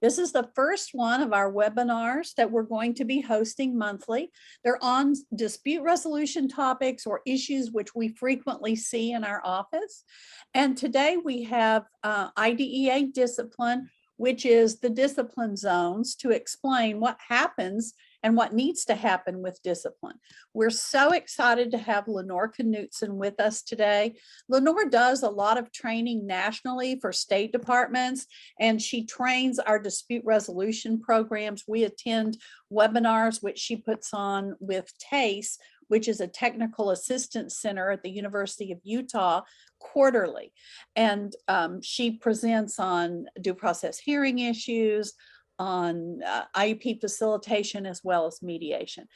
This is the first one of our webinars that we're going to be hosting monthly. They're on dispute resolution topics or issues which we frequently see in our office. And today we have IDEA discipline, which is the discipline zones, to explain what happens and what needs to happen with discipline. We're so excited to have Lenore Knudtson with us today. Lenore does a lot of training nationally for state departments, and she trains our dispute resolution programs. We attend webinars, which she puts on with TACE, which is a technical assistance center at the University of Utah, quarterly. And she presents on due process hearing issues, on IEP facilitation, as well as mediation.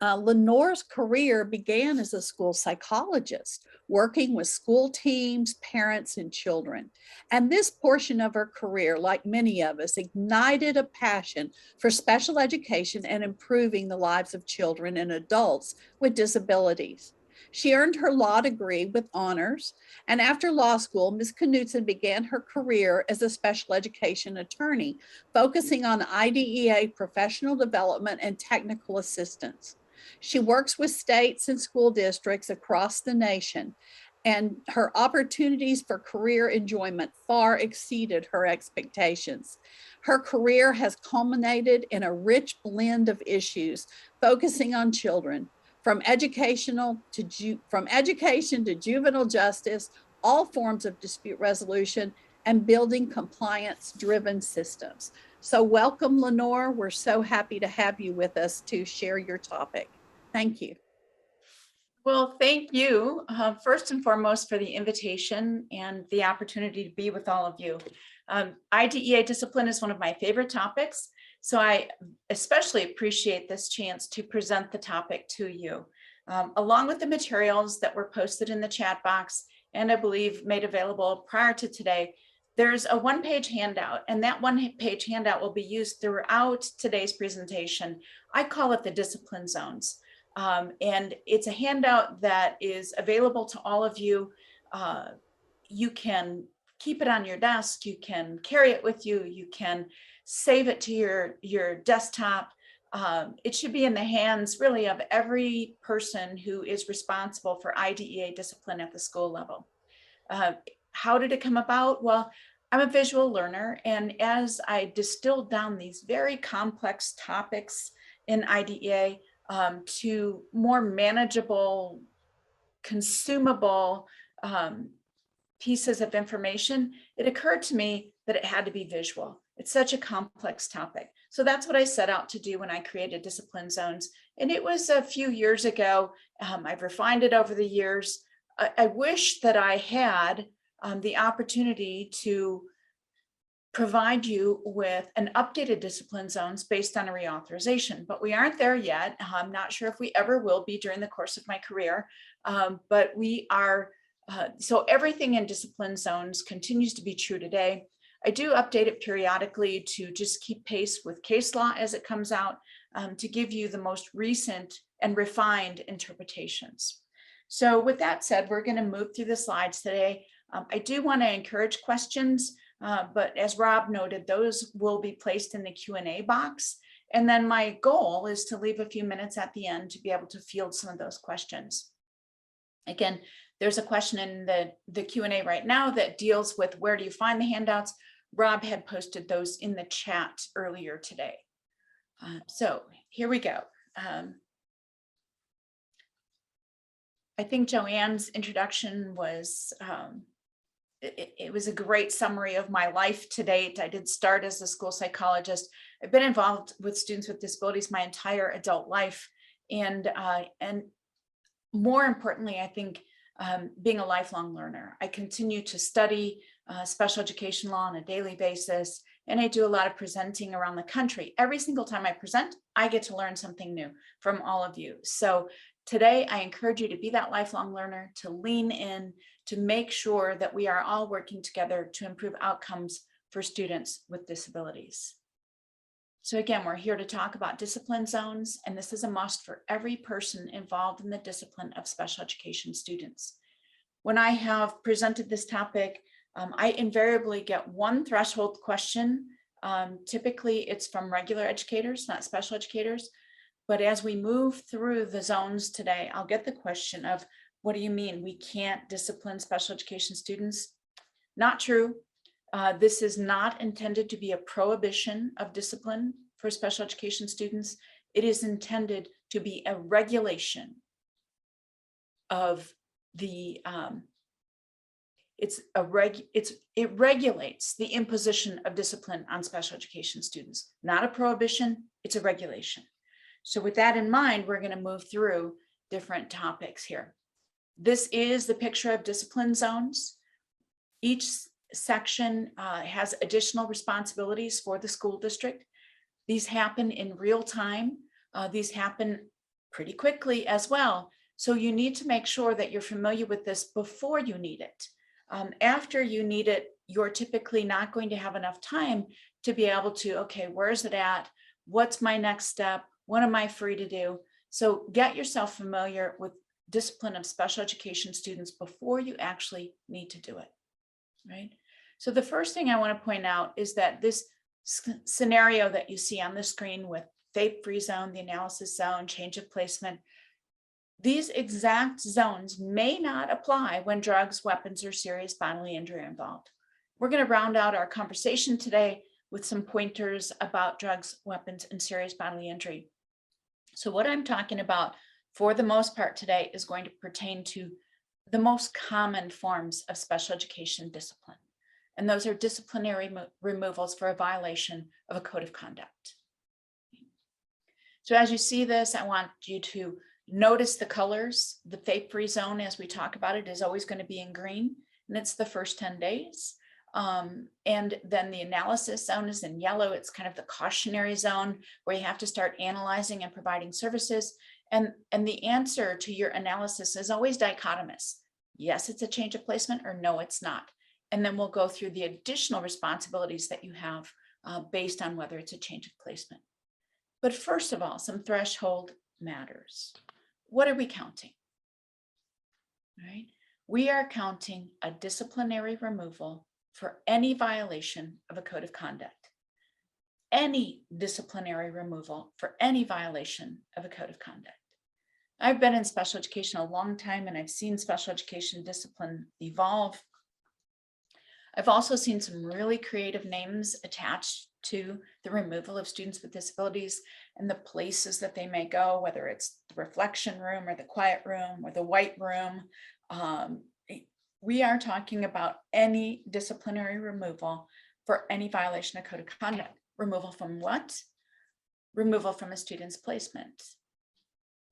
Lenore's career began as a school psychologist, working with school teams, parents, and children. And this portion of her career, like many of us, ignited a passion for special education and improving the lives of children and adults with disabilities. She earned her law degree with honors, and after law school, Ms. Knudtson began her career as a special education attorney, focusing on IDEA professional development and technical assistance. She works with states and school districts across the nation, and her opportunities for career enjoyment far exceeded her expectations. Her career has culminated in a rich blend of issues focusing on children, from education to juvenile justice, all forms of dispute resolution, and building compliance-driven systems. So welcome, Lenore. We're so happy to have you with us to share your topic. Thank you. Well, thank you, first and foremost, for the invitation and the opportunity to be with all of you. IDEA discipline is one of my favorite topics, so I especially appreciate this chance to present the topic to you, along with the materials that were posted in the chat box and I believe made available prior to today. There's a one-page handout, and that one-page handout will be used throughout today's presentation. I call it the discipline zones. And it's a handout that is available to all of you. You can keep it on your desk, you can carry it with you, you can save it to your desktop. It should be in the hands really of every person who is responsible for IDEA discipline at the school level. How did it come about? Well, I'm a visual learner, and as I distilled down these very complex topics in IDEA to more manageable, consumable pieces of information, it occurred to me that it had to be visual. It's such a complex topic. So that's what I set out to do when I created discipline zones. And it was a few years ago. I've refined it over the years. I wish that I had the opportunity to provide you with an updated discipline zones based on a reauthorization, but we aren't there yet. I'm not sure if we ever will be during the course of my career, but we are, so everything in discipline zones continues to be true today. I do update it periodically to just keep pace with case law as it comes out, to give you the most recent and refined interpretations. So with that said, we're going to move through the slides today. I do want to encourage questions, but as Rob noted, those will be placed in the Q&A box. And then my goal is to leave a few minutes at the end to be able to field some of those questions. Again, there's a question in the Q&A right now that deals with where do you find the handouts. Rob had posted those in the chat earlier today. So here we go. I think Joanne's introduction was, it was a great summary of my life to date. I did start as a school psychologist. I've been involved with students with disabilities my entire adult life. And more importantly, I think being a lifelong learner, I continue to study special education law on a daily basis. And I do a lot of presenting around the country. Every single time I present, I get to learn something new from all of you. So today, I encourage you to be that lifelong learner, to lean in, to make sure that we are all working together to improve outcomes for students with disabilities. So again, we're here to talk about discipline zones, and this is a must for every person involved in the discipline of special education students. When I have presented this topic, I invariably get one threshold question Typically, it's from regular educators, not special educators. But as we move through the zones today, I'll get the question of, what do you mean we can't discipline special education students? Not true. This is not intended to be a prohibition of discipline for special education students. It is intended to be a regulation of the, it regulates the imposition of discipline on special education students, not a prohibition, it's a regulation. So with that in mind, we're going to move through different topics here. This is the picture of discipline zones. Each section has additional responsibilities for the school district. These happen in real time. These happen pretty quickly as well. So you need to make sure that you're familiar with this before you need it. After you need it, you're typically not going to have enough time to be able to, okay, where's it at? What's my next step? What am I free to do? So get yourself familiar with discipline of special education students before you actually need to do it, right? So the first thing I want to point out is that this scenario that you see on the screen with FAPE-free zone, the analysis zone, change of placement, these exact zones may not apply when drugs, weapons, or serious bodily injury are involved. We're going to round out our conversation today with some pointers about drugs, weapons, and serious bodily injury. So what I'm talking about for the most part today is going to pertain to the most common forms of special education discipline. And those are disciplinary removals for a violation of a code of conduct. So as you see this, I want you to notice the colors. The FAPE-free zone, as we talk about it, is always going to be in green, and it's the first 10 days. And then the analysis zone is in yellow. It's kind of the cautionary zone where you have to start analyzing and providing services. And the answer to your analysis is always dichotomous. Yes, it's a change of placement, or no, it's not. And then we'll go through the additional responsibilities that you have based on whether it's a change of placement. But first of all, some threshold matters. What are we counting? Right? We are counting a disciplinary removal for any violation of a code of conduct. Any disciplinary removal for any violation of a code of conduct. I've been in special education a long time, and I've seen special education discipline evolve. I've also seen some really creative names attached to the removal of students with disabilities and the places that they may go, whether it's the reflection room or the quiet room or the white room. We are talking about any disciplinary removal for any violation of code of conduct. Removal from what? Removal from a student's placement,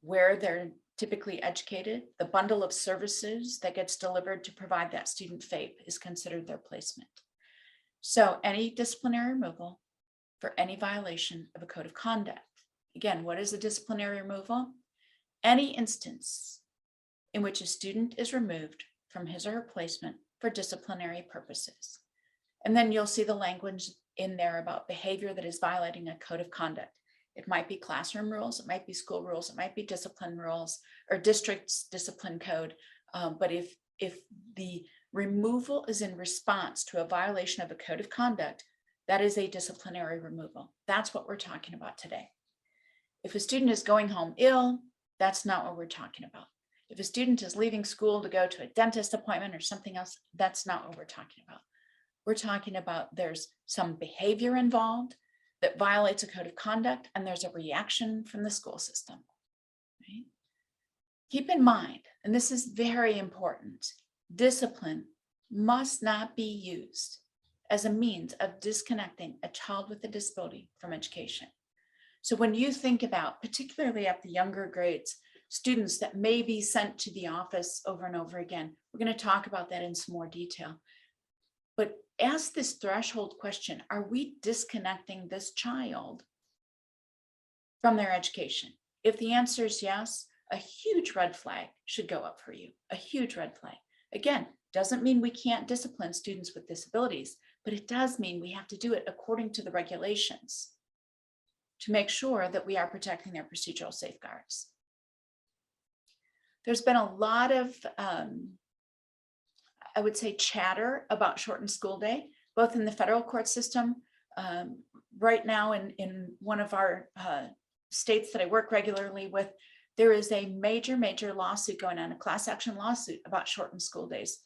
where they're typically educated. The bundle of services that gets delivered to provide that student FAPE is considered their placement. So any disciplinary removal for any violation of a code of conduct. Again, what is a disciplinary removal? Any instance in which a student is removed from his or her placement for disciplinary purposes. And then you'll see the language in there about behavior that is violating a code of conduct. It might be classroom rules, it might be school rules, it might be discipline rules or district's discipline code. But if the removal is in response to a violation of a code of conduct, that is a disciplinary removal. That's what we're talking about today. If a student is going home ill, that's not what we're talking about. If a student is leaving school to go to a dentist appointment or something else, that's not what we're talking about. We're talking about there's some behavior involved that violates a code of conduct, and there's a reaction from the school system. Right? Keep in mind, and this is very important, discipline must not be used as a means of disconnecting a child with a disability from education. So when you think about, particularly at the younger grades, students that may be sent to the office over and over again, we're going to talk about that in some more detail. But ask this threshold question, are we disconnecting this child from their education? If the answer is yes, a huge red flag should go up for you, a huge red flag. Again, doesn't mean we can't discipline students with disabilities, but it does mean we have to do it according to the regulations to make sure that we are protecting their procedural safeguards. There's been a lot of, I would say, chatter about shortened school day, both in the federal court system right now in one of our states that I work regularly with, there is a major lawsuit going on, a class action lawsuit about shortened school days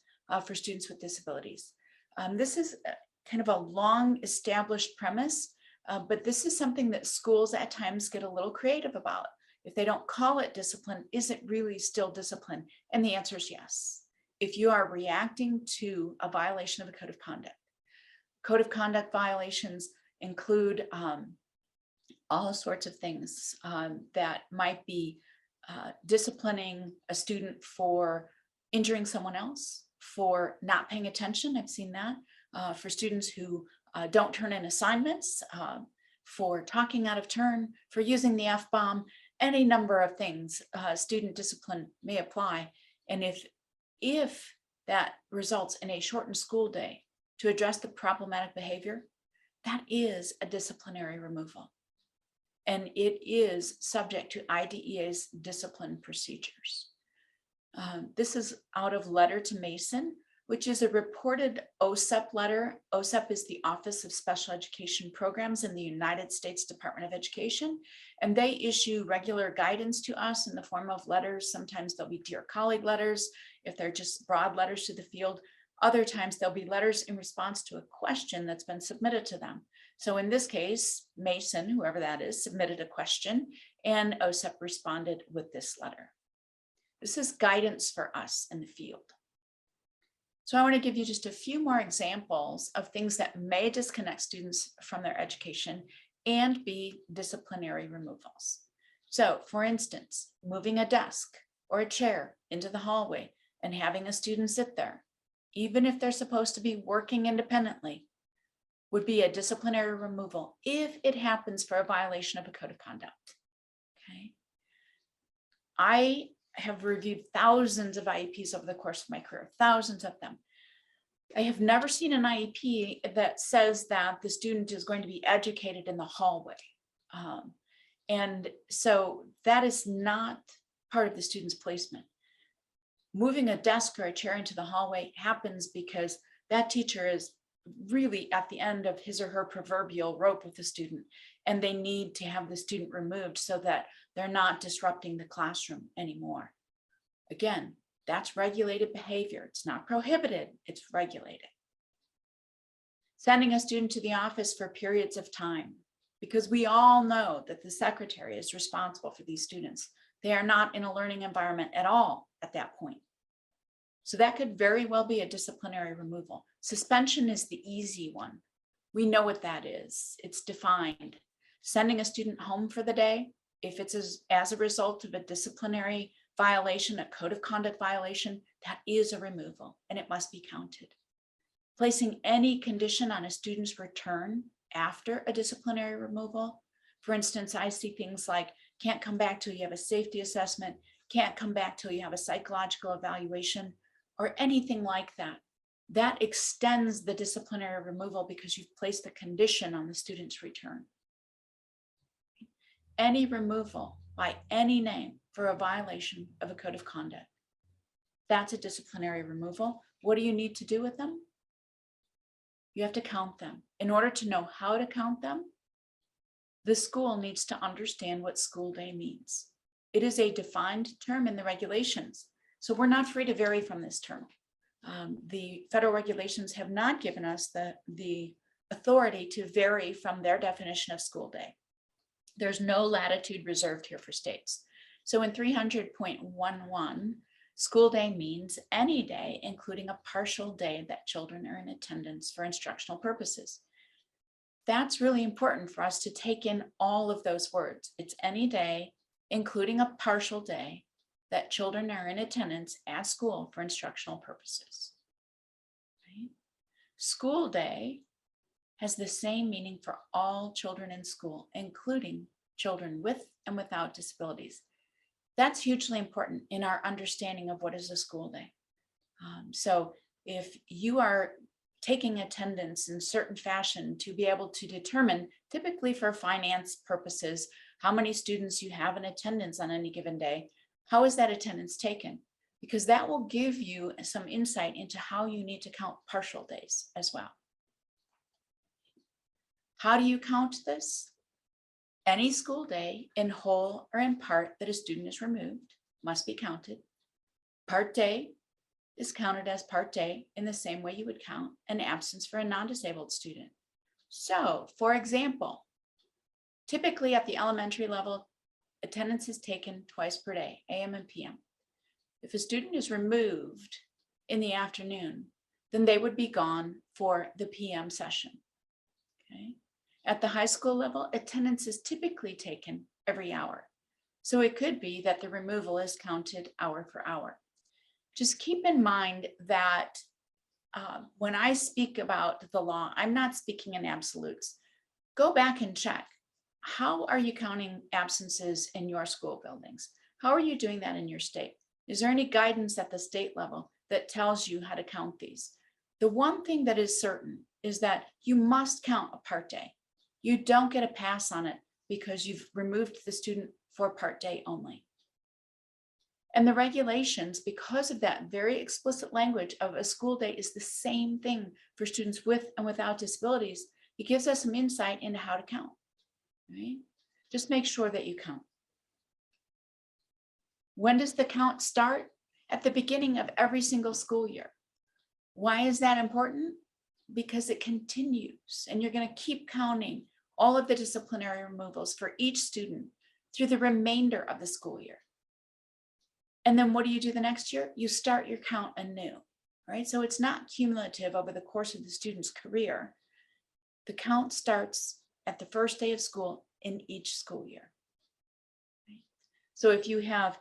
for students with disabilities. This is kind of a long established premise, but this is something that schools at times get a little creative about. If they don't call it discipline, is it really still discipline? And the answer is yes. If you are reacting to a violation of a code of conduct. Code of conduct violations include all sorts of things that might be disciplining a student for injuring someone else, for not paying attention. I've seen that. For students who don't turn in assignments, for talking out of turn, for using the F-bomb, any number of things student discipline may apply. And if that results in a shortened school day to address the problematic behavior, that is a disciplinary removal. And it is subject to IDEA's discipline procedures. This is out of Letter to Mason, which is a reported OSEP letter. OSEP is the Office of Special Education Programs in the United States Department of Education, and they issue regular guidance to us in the form of letters. Sometimes they'll be dear colleague letters, if they're just broad letters to the field. Other times there'll be letters in response to a question that's been submitted to them. So in this case, Mason, whoever that is, submitted a question and OSEP responded with this letter. This is guidance for us in the field. So I want to give you just a few more examples of things that may disconnect students from their education and be disciplinary removals. So for instance, moving a desk or a chair into the hallway and having a student sit there, even if they're supposed to be working independently, would be a disciplinary removal if it happens for a violation of a code of conduct. Okay. I have reviewed thousands of IEPs over the course of my career, thousands of them. I have never seen an IEP that says that the student is going to be educated in the hallway. And so that is not part of the student's placement. Moving a desk or a chair into the hallway happens because that teacher is really at the end of his or her proverbial rope with the student, and they need to have the student removed so that they're not disrupting the classroom anymore. Again, that's regulated behavior. It's not prohibited, it's regulated. Sending a student to the office for periods of time, because we all know that the secretary is responsible for these students. They are not in a learning environment at all at that point. So that could very well be a disciplinary removal. Suspension is the easy one. We know what that is. It's defined. Sending a student home for the day, if it's as a result of a disciplinary violation, a code of conduct violation, that is a removal and it must be counted. Placing any condition on a student's return after a disciplinary removal. For instance, I see things like can't come back till you have a safety assessment, can't come back till you have a psychological evaluation, or anything like that. That extends the disciplinary removal because you've placed the condition on the student's return. Any removal by any name for a violation of a code of conduct, that's a disciplinary removal. What do you need to do with them? You have to count them. In order to know how to count them, the school needs to understand what school day means. It is a defined term in the regulations, so we're not free to vary from this term. The federal regulations have not given us the authority to vary from their definition of school day. There's no latitude reserved here for states. So in 300.11, school day means any day, including a partial day that children are in attendance for instructional purposes. That's really important for us to take in all of those words. It's any day, including a partial day that children are in attendance at school for instructional purposes. Right? School day has the same meaning for all children in school, including children with and without disabilities. That's hugely important in our understanding of what is a school day. So if you are taking attendance in certain fashion to be able to determine, typically for finance purposes, how many students you have in attendance on any given day, how is that attendance taken? Because that will give you some insight into how you need to count partial days as well. How do you count this? Any school day in whole or in part that a student is removed must be counted. Part day is counted as part day in the same way you would count an absence for a non-disabled student. So, for example, typically at the elementary level, attendance is taken twice per day, AM and PM. If a student is removed in the afternoon, then they would be gone for the PM session. Okay. At the high school level, attendance is typically taken every hour. So it could be that the removal is counted hour for hour. Just keep in mind that when I speak about the law, I'm not speaking in absolutes. Go back and check. How are you counting absences in your school buildings? How are you doing that in your state? Is there any guidance at the state level that tells you how to count these? The one thing that is certain is that you must count a part day. You don't get a pass on it because you've removed the student for part day only. And the regulations, because of that very explicit language of a school day is the same thing for students with and without disabilities, it gives us some insight into how to count, right? Just make sure that you count. When does the count start? At the beginning of every single school year. Why is that important? Because it continues, and you're going to keep counting all of the disciplinary removals for each student through the remainder of the school year. And then what do you do the next year? You start your count anew, right? So it's not cumulative over the course of the student's career. The count starts at the first day of school in each school year. Right? So if you have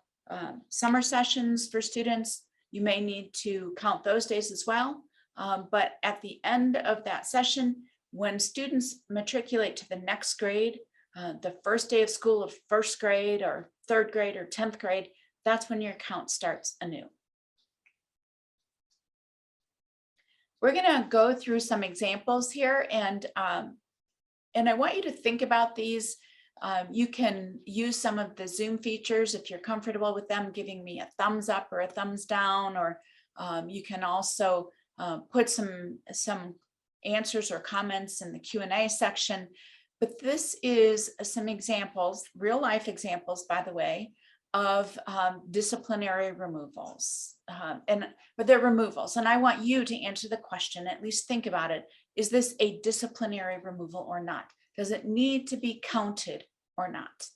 summer sessions for students, you may need to count those days as well. But at the end of that session, when students matriculate to the next grade, the first day of school of first grade or third grade or 10th grade, that's when your count starts anew. We're going to go through some examples here, and I want you to think about these. You can use some of the Zoom features if you're comfortable with them, giving me a thumbs up or a thumbs down, or you can also put some answers or comments in the Q&A section. But this is some examples, real life examples, by the way, of disciplinary removals, but they're removals. And I want you to answer the question, at least think about it. Is this a disciplinary removal or not? Does it need to be counted or not?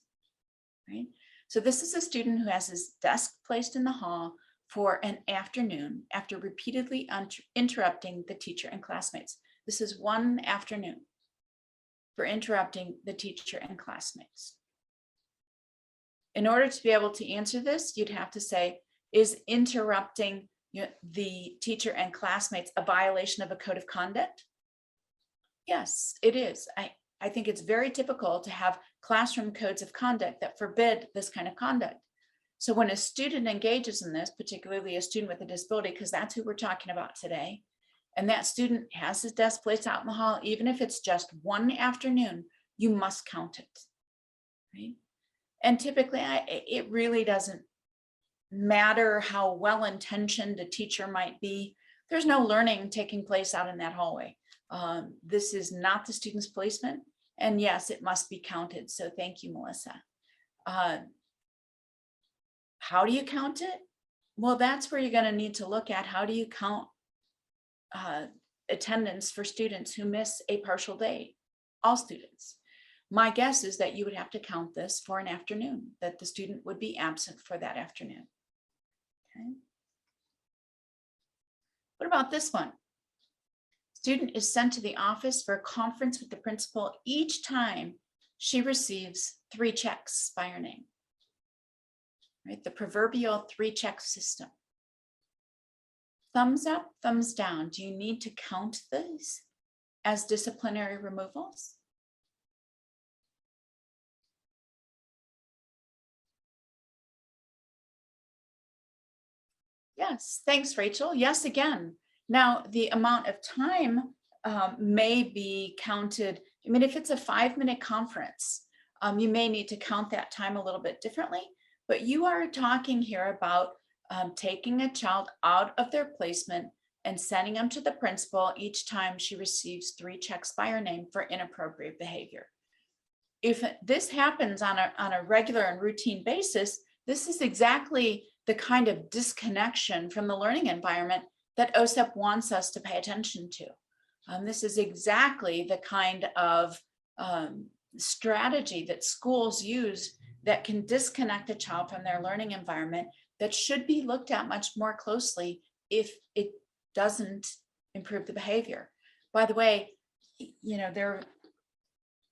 Right? So this is a student who has his desk placed in the hall for an afternoon after repeatedly interrupting the teacher and classmates. This is one afternoon for interrupting the teacher and classmates. In order to be able to answer this, you'd have to say, is interrupting the teacher and classmates a violation of a code of conduct? Yes, it is. I think it's very typical to have classroom codes of conduct that forbid this kind of conduct. So when a student engages in this, particularly a student with a disability, because that's who we're talking about today, and that student has his desk placed out in the hall, even if it's just one afternoon, you must count it, right? And typically, it really doesn't matter how well-intentioned a teacher might be. There's no learning taking place out in that hallway. This is not the student's placement. And yes, it must be counted. So thank you, Melissa. How do you count it? Well, that's where you're going to need to look at how do you count attendance for students who miss a partial day, all students. My guess is that you would have to count this for an afternoon, that the student would be absent for that afternoon. Okay. What about this one? Student is sent to the office for a conference with the principal each time she receives 3 checks by her name. Right, the proverbial 3-check system. Thumbs up, thumbs down. Do you need to count these as disciplinary removals? Yes, thanks, Rachel. Yes, again. Now, the amount of time may be counted. I mean, if it's a 5-minute conference, you may need to count that time a little bit differently, but you are talking here about taking a child out of their placement and sending them to the principal each time she receives 3 checks by her name for inappropriate behavior. If this happens on a regular and routine basis, this is exactly the kind of disconnection from the learning environment that OSEP wants us to pay attention to. This is exactly the kind of strategy that schools use that can disconnect a child from their learning environment, that should be looked at much more closely if it doesn't improve the behavior. By the way, you know, there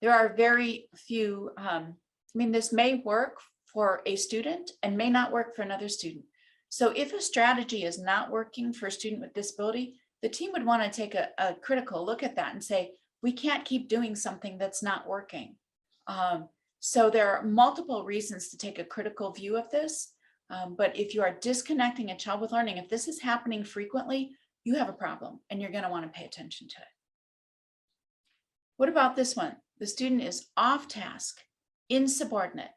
are very few, I mean, this may work for a student and may not work for another student. So if a strategy is not working for a student with disability, the team would want to take a critical look at that and say, we can't keep doing something that's not working. So there are multiple reasons to take a critical view of this. But if you are disconnecting a child with learning, if this is happening frequently, you have a problem and you're going to want to pay attention to it. What about this one? The student is off task, insubordinate,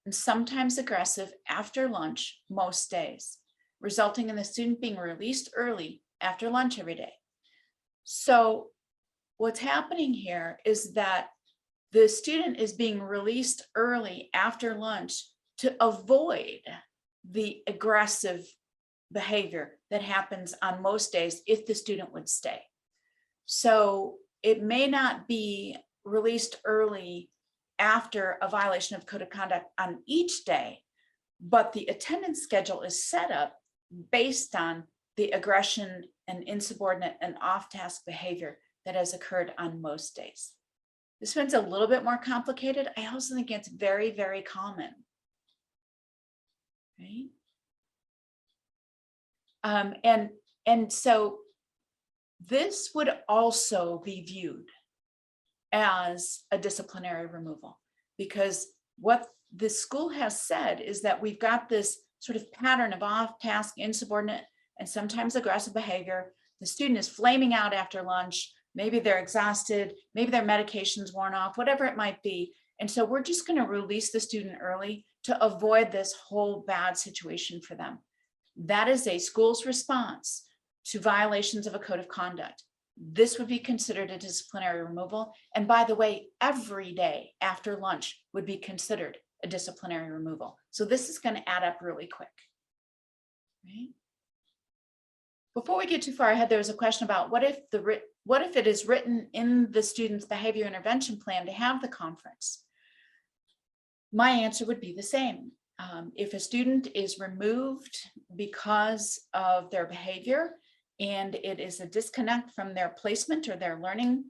and sometimes aggressive after lunch most days, resulting in the student being released early after lunch every day. So what's happening here is that the student is being released early after lunch to avoid the aggressive behavior that happens on most days if the student would stay. So it may not be released early after a violation of code of conduct on each day, but the attendance schedule is set up based on the aggression and insubordinate and off-task behavior that has occurred on most days. This one's a little bit more complicated. I also think it's very, very common. Right? And so this would also be viewed as a disciplinary removal, because what the school has said is that we've got this sort of pattern of off-task, insubordinate, and sometimes aggressive behavior. The student is flaming out after lunch. Maybe they're exhausted, maybe their medication's worn off, whatever it might be. And so we're just going to release the student early to avoid this whole bad situation for them. That is a school's response to violations of a code of conduct. This would be considered a disciplinary removal. And by the way, every day after lunch would be considered a disciplinary removal. So this is going to add up really quick. Right? Before we get too far ahead, there was a question about what if it is written in the student's behavior intervention plan to have the conference? My answer would be the same. If a student is removed because of their behavior and it is a disconnect from their placement or their learning,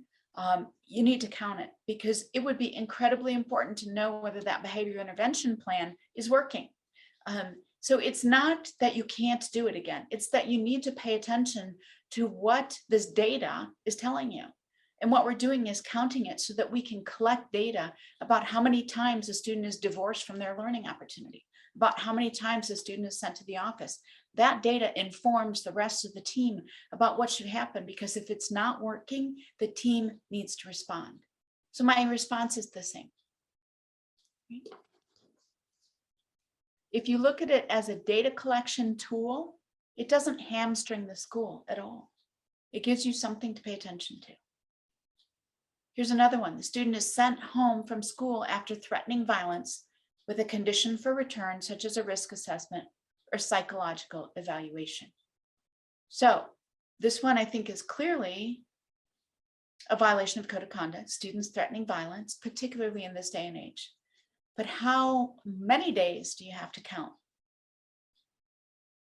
you need to count it, because it would be incredibly important to know whether that behavior intervention plan is working. So it's not that you can't do it again. It's that you need to pay attention to what this data is telling you. And what we're doing is counting it so that we can collect data about how many times a student is divorced from their learning opportunity, about how many times a student is sent to the office. That data informs the rest of the team about what should happen, because if it's not working, the team needs to respond. So my response is the same. If you look at it as a data collection tool, it doesn't hamstring the school at all. It gives you something to pay attention to. Here's another one. The student is sent home from school after threatening violence with a condition for return, such as a risk assessment or psychological evaluation. So this one, I think, is clearly a violation of code of conduct, students threatening violence, particularly in this day and age. But how many days do you have to count?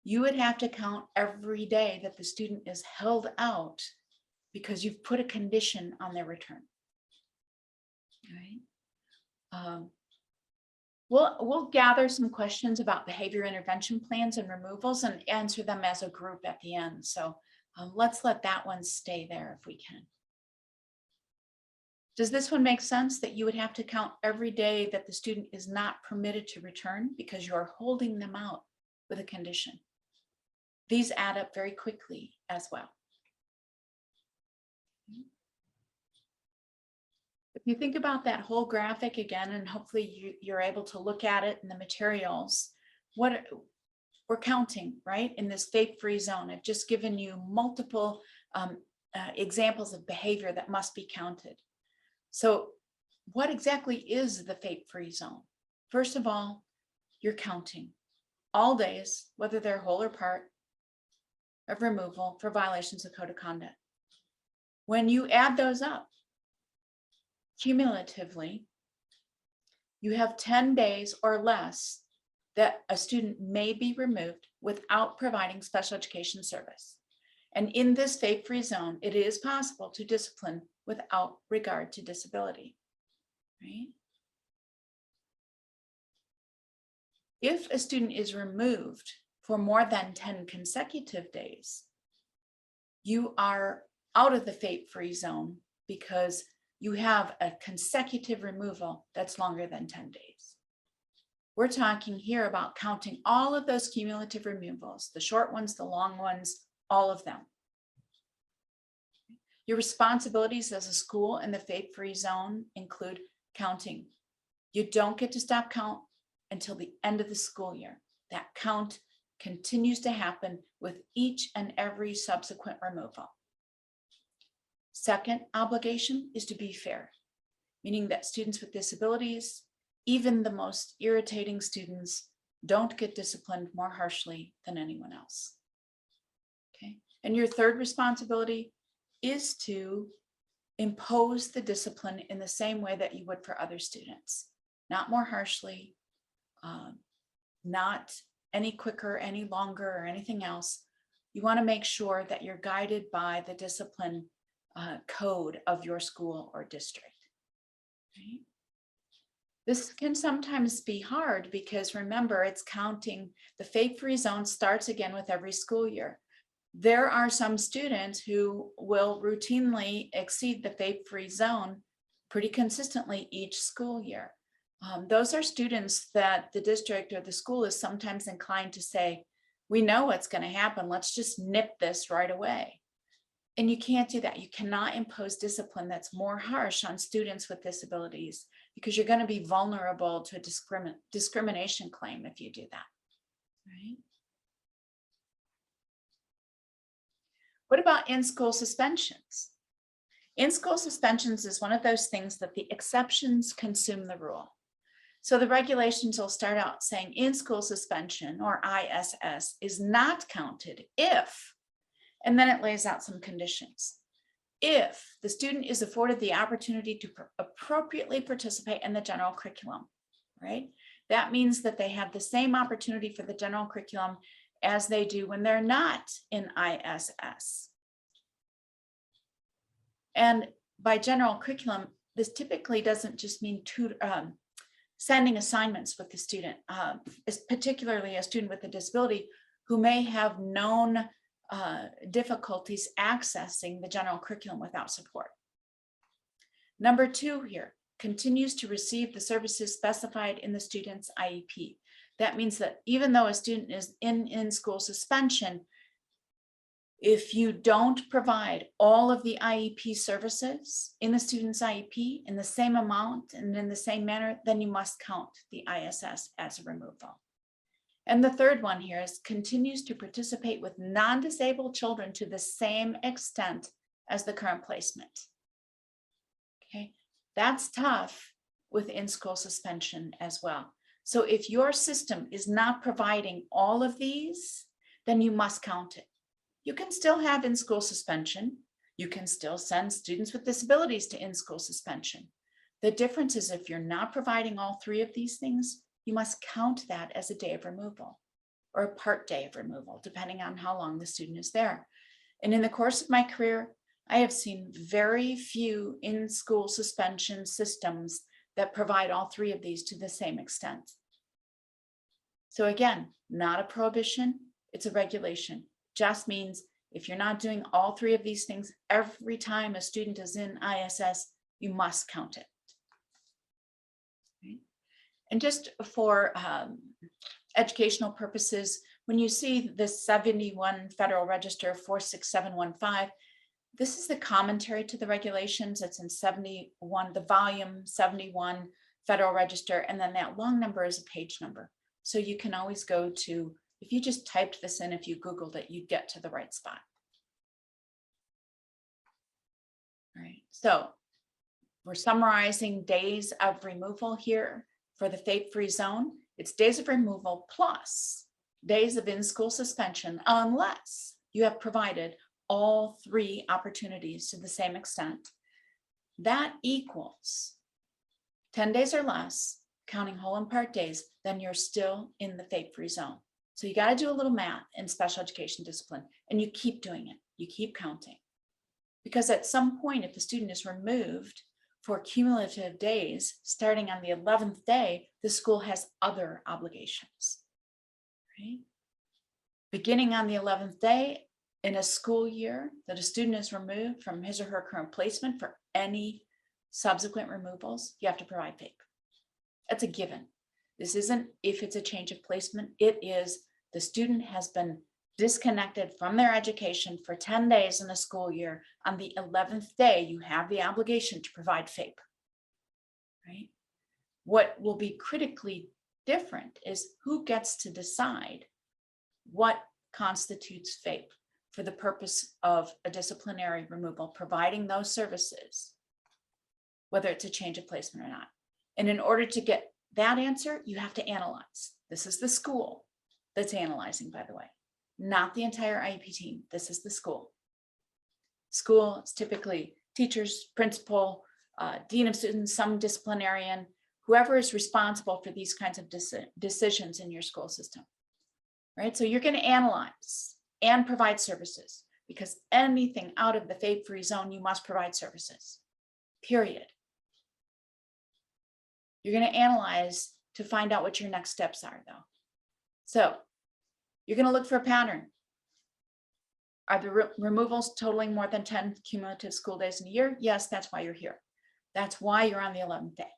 You would have to count every day that the student is held out because you've put a condition on their return. Right? We'll gather some questions about behavior intervention plans and removals and answer them as a group at the end. So let's let that one stay there if we can. Does this one make sense, that you would have to count every day that the student is not permitted to return because you're holding them out with a condition? These add up very quickly as well. If you think about that whole graphic again, and hopefully you're able to look at it in the materials, what we're counting, right? In this FAPE-free zone. I've just given you multiple examples of behavior that must be counted. So what exactly is the FAPE-free zone? First of all, you're counting all days, whether they're whole or part, of removal for violations of code of conduct. When you add those up, cumulatively, you have 10 days or less that a student may be removed without providing special education service. And in this FAPE-free zone, it is possible to discipline without regard to disability, right? If a student is removed for more than 10 consecutive days, you are out of the FAPE-free zone because you have a consecutive removal that's longer than 10 days. We're talking here about counting all of those cumulative removals, the short ones, the long ones, all of them. Your responsibilities as a school in the FAPE-free zone include counting. You don't get to stop count until the end of the school year. That count continues to happen with each and every subsequent removal. Second obligation is to be fair, meaning that students with disabilities, even the most irritating students, don't get disciplined more harshly than anyone else. Okay. And your third responsibility is to impose the discipline in the same way that you would for other students, not more harshly, not any quicker, any longer, or anything else. You want to make sure that you're guided by the discipline code of your school or district. Right? This can sometimes be hard because remember, it's counting. The FAPE-free zone starts again with every school year. There are some students who will routinely exceed the FAPE-free zone pretty consistently each school year. Those are students that the district or the school is sometimes inclined to say, we know what's going to happen. Let's just nip this right away. And you can't do that. You cannot impose discipline that's more harsh on students with disabilities because you're going to be vulnerable to a discrimination claim if you do that. Right? What about in-school suspensions? In-school suspensions is one of those things that the exceptions consume the rule. So the regulations will start out saying in-school suspension, or ISS, is not counted if, and then it lays out some conditions. If the student is afforded the opportunity to appropriately participate in the general curriculum, right? That means that they have the same opportunity for the general curriculum as they do when they're not in ISS. And by general curriculum, this typically doesn't just mean sending assignments with the student, particularly a student with a disability who may have known difficulties accessing the general curriculum without support. Number 2 here, continues to receive the services specified in the student's IEP. That means that even though a student is in school suspension, if you don't provide all of the IEP services in the student's IEP in the same amount and in the same manner, then you must count the ISS as a removal. And the third one here is continues to participate with non-disabled children to the same extent as the current placement. Okay, that's tough with in-school suspension as well. So if your system is not providing all of these, then you must count it. You can still have in-school suspension. You can still send students with disabilities to in-school suspension. The difference is if you're not providing all 3 of these things, you must count that as a day of removal or a part day of removal, depending on how long the student is there. And in the course of my career, I have seen very few in-school suspension systems that provide all 3 of these to the same extent. So again, not a prohibition, it's a regulation. Just means if you're not doing all 3 of these things, every time a student is in ISS, you must count it. Right? And just for educational purposes, when you see this 71 Federal Register 46715, this is the commentary to the regulations. It's in 71, the volume 71 Federal Register, and then that long number is a page number. So you can always go to If you just typed this in, if you Googled it, you'd get to the right spot. All right, so we're summarizing days of removal here for the FAPE-free zone. It's days of removal plus days of in-school suspension, unless you have provided all 3 opportunities to the same extent. That equals 10 days or less, counting whole and part days, then you're still in the FAPE-free zone. So you got to do a little math in special education discipline, and you keep doing it. You keep counting. Because at some point, if the student is removed for cumulative days, starting on the 11th day, the school has other obligations, right? Beginning on the 11th day in a school year that a student is removed from his or her current placement for any subsequent removals, you have to provide FAPE. That's a given. This isn't if it's a change of placement. It is the student has been disconnected from their education for 10 days in the school year. On the 11th day, you have the obligation to provide FAPE, right? What will be critically different is who gets to decide what constitutes FAPE for the purpose of a disciplinary removal, providing those services, whether it's a change of placement or not. And in order to get that answer, you have to analyze. This is the school that's analyzing, by the way, not the entire IEP team. This is the school. School is typically teachers, principal, dean of students, some disciplinarian, whoever is responsible for these kinds of decisions in your school system, right? So you're going to analyze and provide services, because anything out of the FAPE-free zone, you must provide services, period. You're going to analyze to find out what your next steps are, though. So you're going to look for a pattern. Are the removals totaling more than 10 cumulative school days in a year? Yes, that's why you're here. That's why you're on the 11th day.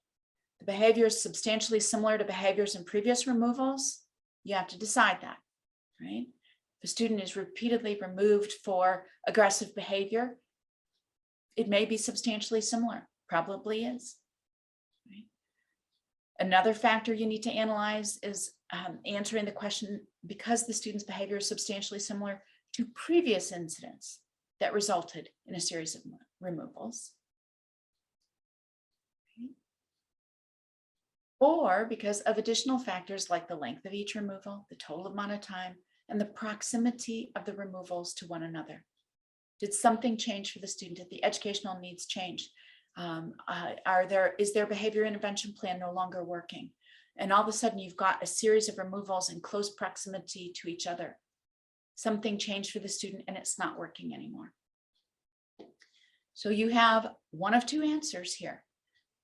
The behavior is substantially similar to behaviors in previous removals. You have to decide that, right? If a student is repeatedly removed for aggressive behavior, it may be substantially similar, probably is. Right? Another factor you need to analyze is answering the question, because the student's behavior is substantially similar to previous incidents that resulted in a series of removals. Or because of additional factors like the length of each removal, the total amount of time, and the proximity of the removals to one another. Did something change for the student? Did the educational needs change? Is their behavior intervention plan no longer working? And all of a sudden you've got a series of removals in close proximity to each other. Something changed for the student and it's not working anymore. So you have one of 2 answers here.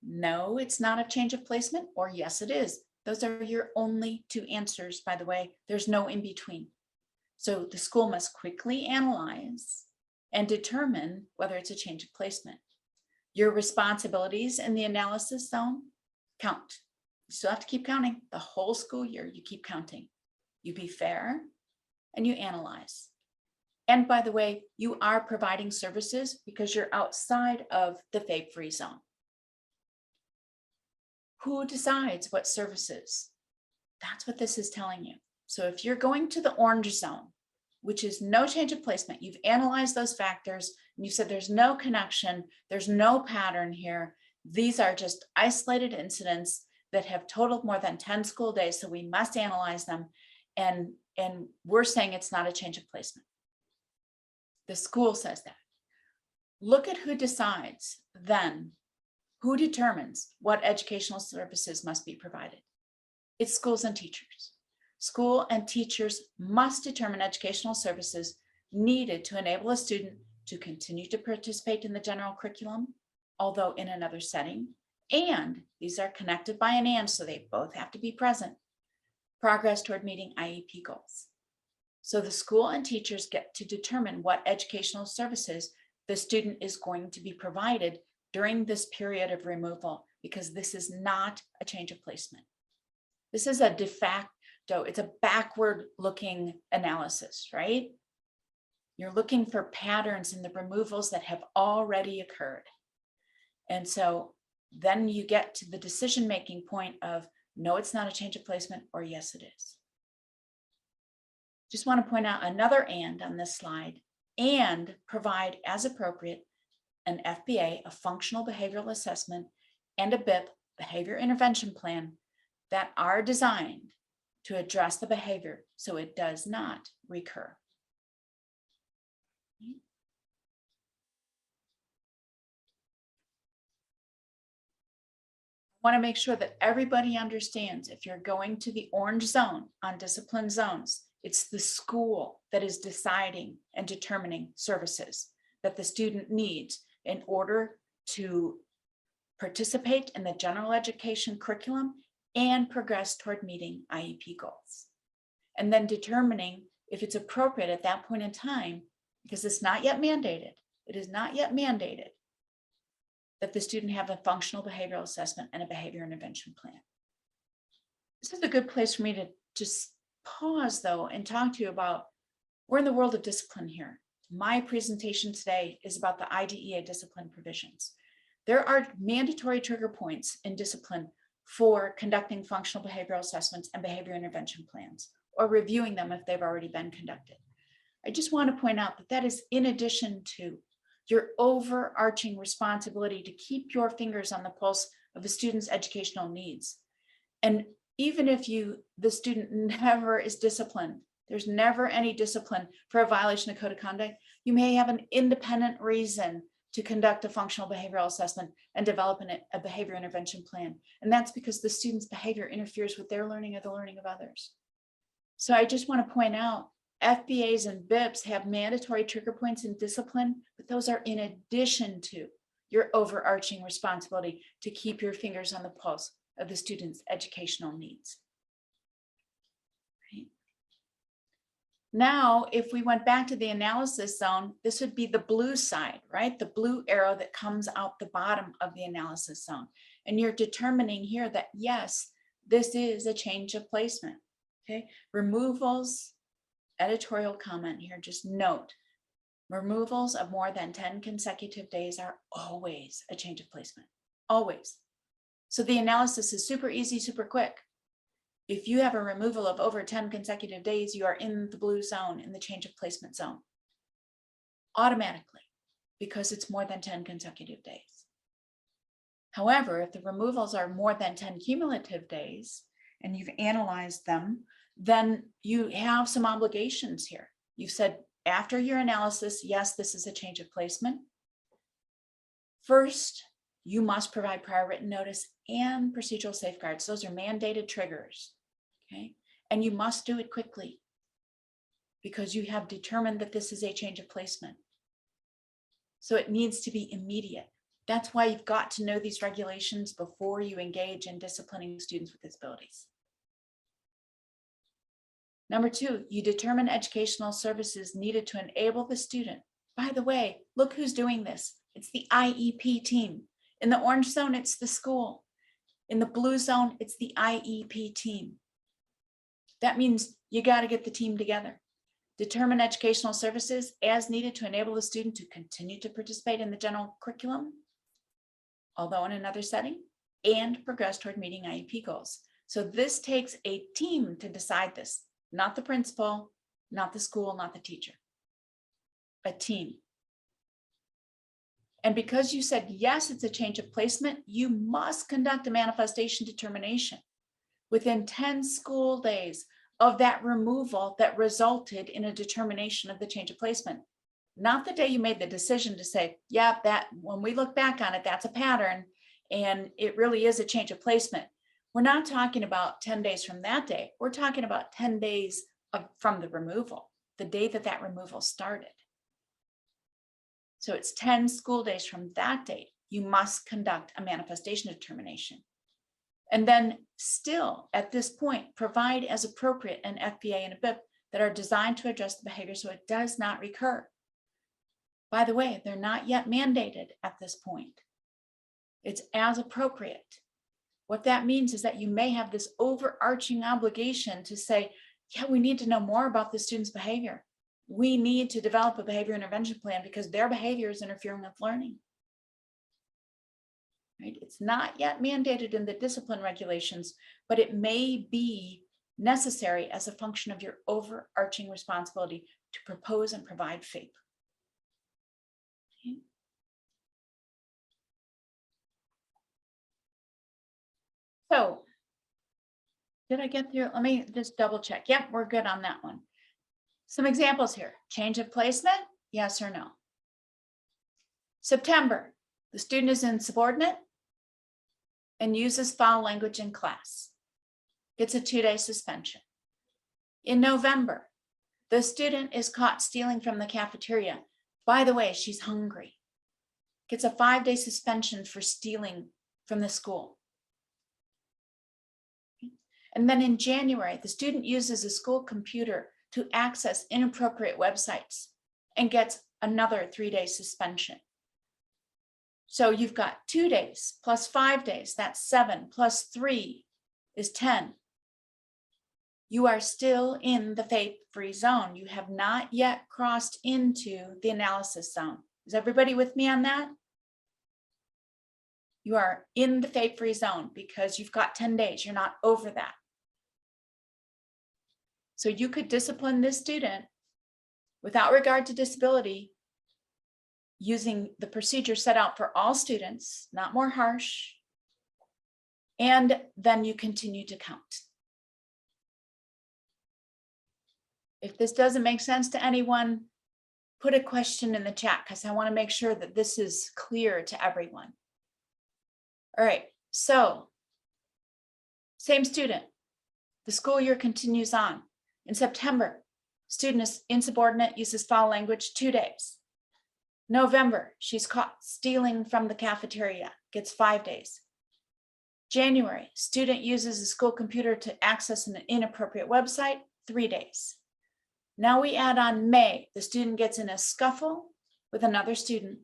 No, it's not a change of placement, or yes, it is. Those are your only 2 answers, by the way. There's no in between. So the school must quickly analyze and determine whether it's a change of placement. Your responsibilities in the analysis zone, count. You still have to keep counting the whole school year. You keep counting. You be fair and you analyze. And by the way, you are providing services because you're outside of the FAPE-free zone. Who decides what services? That's what this is telling you. So if you're going to the orange zone, which is no change of placement, you've analyzed those factors and you said there's no connection, there's no pattern here. These are just isolated incidents that have totaled more than 10 school days, so we must analyze them. And we're saying it's not a change of placement. The school says that. Look at who decides then. Who determines what educational services must be provided? It's schools and teachers. School and teachers must determine educational services needed to enable a student to continue to participate in the general curriculum, although in another setting. And these are connected by an and, so they both have to be present. Progress toward meeting IEP goals. So the school and teachers get to determine what educational services the student is going to be provided during this period of removal, because this is not a change of placement. This is a de facto, it's a backward looking analysis, right? You're looking for patterns in the removals that have already occurred. And so then you get to the decision-making point of, no, it's not a change of placement, or yes, it is. Just want to point out another and on this slide, and provide as appropriate an FBA, a functional behavioral assessment, and a BIP, behavior intervention plan, that are designed to address the behavior so it does not recur. Want to make sure that everybody understands, if you're going to the orange zone on discipline zones, it's the school that is deciding and determining services that the student needs in order to participate in the general education curriculum and progress toward meeting IEP goals. And then determining if it's appropriate at that point in time, because it's not yet mandated, it is not yet mandated that the student have a functional behavioral assessment and a behavior intervention plan. This is a good place for me to just pause though and talk to you about, we're in the world of discipline here. My presentation today is about the IDEA discipline provisions. There are mandatory trigger points in discipline for conducting functional behavioral assessments and behavior intervention plans, or reviewing them if they've already been conducted. I just want to point out that that is in addition to your overarching responsibility to keep your fingers on the pulse of the student's educational needs. And even if the student never is disciplined, there's never any discipline for a violation of code of conduct, you may have an independent reason to conduct a functional behavioral assessment and develop a behavior intervention plan. And that's because the student's behavior interferes with their learning or the learning of others. So I just want to point out, FBAs and BIPs have mandatory trigger points in discipline, but those are in addition to your overarching responsibility to keep your fingers on the pulse of the student's educational needs. Right. Now, if we went back to the analysis zone, this would be the blue side, right? The blue arrow that comes out the bottom of the analysis zone. And you're determining here that, yes, this is a change of placement. Okay, removals. Editorial comment here, just note, removals of more than 10 consecutive days are always a change of placement, always. So the analysis is super easy, super quick. If you have a removal of over 10 consecutive days, you are in the blue zone, in the change of placement zone, automatically, because it's more than 10 consecutive days. However, if the removals are more than 10 cumulative days, and you've analyzed them, then you have some obligations here. You've said after your analysis, yes, this is a change of placement. First, you must provide prior written notice and procedural safeguards. Those are mandated triggers, okay? And you must do it quickly because you have determined that this is a change of placement. So it needs to be immediate. That's why you've got to know these regulations before you engage in disciplining students with disabilities. Number two, you determine educational services needed to enable the student. By the way, look who's doing this. It's the IEP team. In the orange zone, it's the school. In the blue zone, it's the IEP team. That means you got to get the team together. Determine educational services as needed to enable the student to continue to participate in the general curriculum, although in another setting, and progress toward meeting IEP goals. So this takes a team to decide this. Not the principal, not the school, not the teacher, a team. And because you said, yes, it's a change of placement, you must conduct a manifestation determination within 10 school days of that removal that resulted in a determination of the change of placement. Not the day you made the decision to say, yeah, that when we look back on it, that's a pattern and it really is a change of placement. We're not talking about 10 days from that day. We're talking about 10 days from the removal, the day that that removal started. So it's 10 school days from that date. You must conduct a manifestation determination. And then still at this point, provide as appropriate an FBA and a BIP that are designed to address the behavior so it does not recur. By the way, they're not yet mandated at this point. It's as appropriate. What that means is that you may have this overarching obligation to say, yeah, we need to know more about the student's behavior. We need to develop a behavior intervention plan because their behavior is interfering with learning. Right? It's not yet mandated in the discipline regulations, but it may be necessary as a function of your overarching responsibility to propose and provide FAPE. Okay. So, did I get through? Let me just double check. Yep, we're good on that one. Some examples here. Change of placement, yes or no? September, the student is insubordinate and uses foul language in class. Gets a 2-day suspension. In November, the student is caught stealing from the cafeteria. By the way, she's hungry. Gets a 5-day suspension for stealing from the school. And then in January, the student uses a school computer to access inappropriate websites and gets another 3-day suspension. So you've got 2 days plus 5 days, that's 7 plus 3 is 10. You are still in the FAPE-free zone. You have not yet crossed into the analysis zone. Is everybody with me on that? You are in the FAPE-free zone because you've got 10 days. You're not over that. So you could discipline this student without regard to disability using the procedure set out for all students, not more harsh, and then you continue to count. If this doesn't make sense to anyone, put a question in the chat because I want to make sure that this is clear to everyone. All right, so same student, the school year continues on. In September, student is insubordinate, uses foul language, 2 days. November, she's caught stealing from the cafeteria, gets 5 days. January, student uses a school computer to access an inappropriate website, 3 days. Now we add on May, the student gets in a scuffle with another student,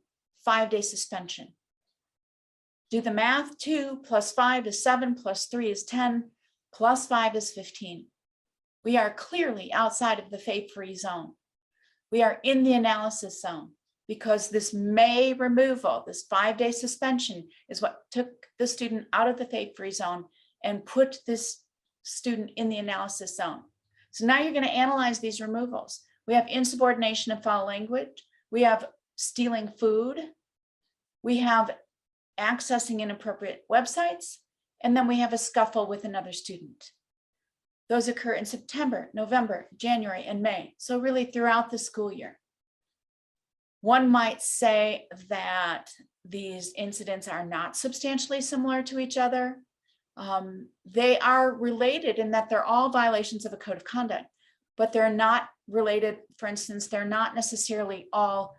5-day suspension. Do the math, 2 plus 5 is 7, plus 3 is 10, plus 5 is 15. We are clearly outside of the FAPE-free zone. We are in the analysis zone because this May removal, this 5-day suspension is what took the student out of the FAPE-free zone and put this student in the analysis zone. So now you're going to analyze these removals. We have insubordination of foul language. We have stealing food. We have accessing inappropriate websites. And then we have a scuffle with another student. Those occur in September, November, January, and May. So really throughout the school year. One might say that these incidents are not substantially similar to each other. They are related in that they're all violations of a code of conduct, but they're not related. For instance, they're not necessarily all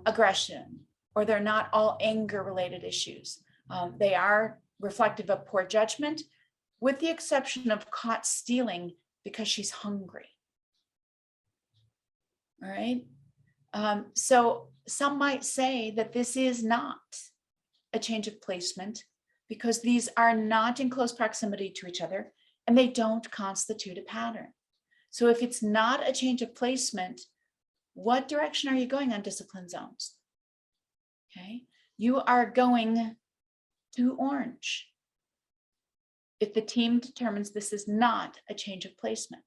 aggression, or they're not all anger related issues. They are reflective of poor judgment, with the exception of caught stealing because she's hungry. All right. So some might say that this is not a change of placement because these are not in close proximity to each other and they don't constitute a pattern. So if it's not a change of placement, what direction are you going on discipline zones? Okay, you are going to orange if the team determines this is not a change of placement.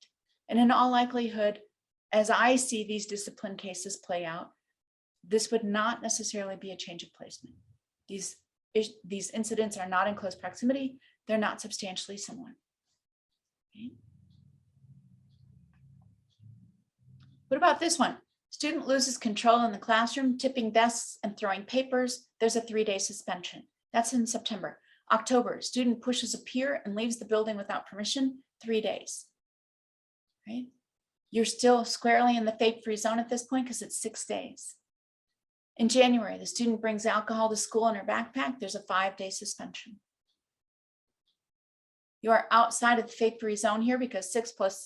And in all likelihood, as I see these discipline cases play out, this would not necessarily be a change of placement. These incidents are not in close proximity. They're not substantially similar. Okay. What about this one? Student loses control in the classroom, tipping desks and throwing papers. There's a 3-day suspension. That's in September. October, student pushes a peer and leaves the building without permission, 3 days. Right? You're still squarely in the FAPE-free zone at this point because it's 6 days. In January, the student brings alcohol to school in her backpack. There's a 5-day suspension. You are outside of the FAPE-free zone here because 3 plus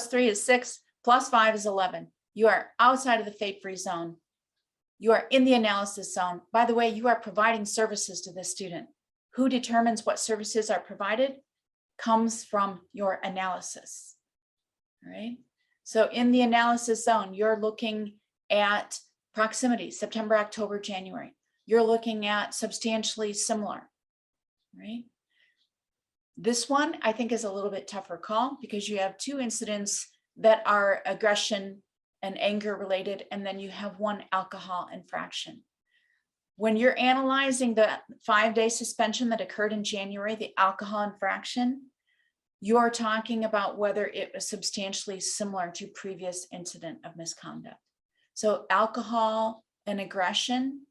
3 is 6, plus 5 is 11. You are outside of the FAPE-free zone. You are in the analysis zone. By the way, you are providing services to this student. Who determines what services are provided comes from your analysis. All right. So in the analysis zone, you're looking at proximity, September, October, January. You're looking at substantially similar, right? This one I think is a little bit tougher call because you have 2 incidents that are aggression and anger related, and then you have 1 alcohol infraction. When you're analyzing the 5-day suspension that occurred in January, the alcohol infraction, you're talking about whether it was substantially similar to previous incident of misconduct. So alcohol and aggression,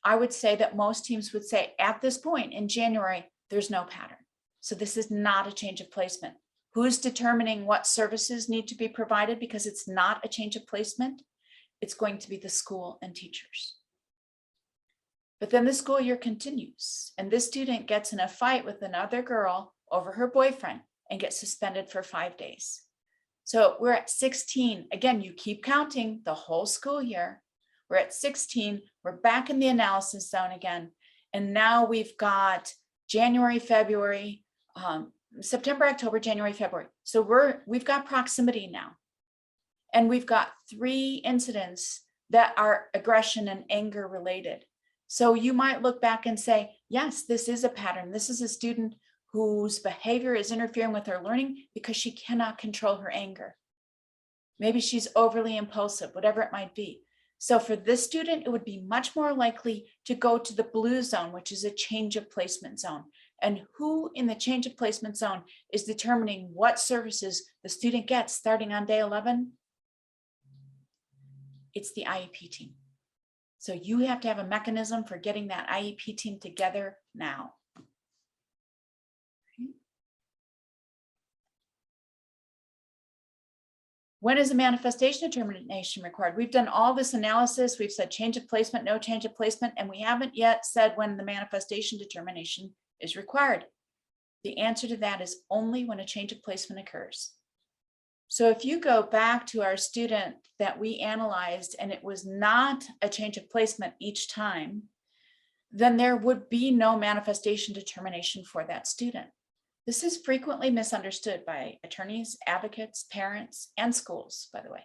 I would say that most teams would say at this point in January, there's no pattern. So this is not a change of placement. Who's determining what services need to be provided because it's not a change of placement? It's going to be the school and teachers. But then the school year continues and this student gets in a fight with another girl over her boyfriend and gets suspended for 5 days. So we're at 16. Again, you keep counting the whole school year. We're at 16. We're back in the analysis zone again. And now we've got January, February, September, October, January, February. So we've got proximity now. And we've got 3 incidents that are aggression and anger related. So you might look back and say, yes, this is a pattern. This is a student whose behavior is interfering with her learning because she cannot control her anger. Maybe she's overly impulsive, whatever it might be. So for this student, it would be much more likely to go to the blue zone, which is a change of placement zone. And who in the change of placement zone is determining what services the student gets starting on day 11? It's the IEP team. So you have to have a mechanism for getting that IEP team together now. When is a manifestation determination required? We've done all this analysis. We've said change of placement, no change of placement, and we haven't yet said when the manifestation determination is required. The answer to that is only when a change of placement occurs. So if you go back to our student that we analyzed and it was not a change of placement each time, then there would be no manifestation determination for that student. This is frequently misunderstood by attorneys, advocates, parents, and schools, by the way.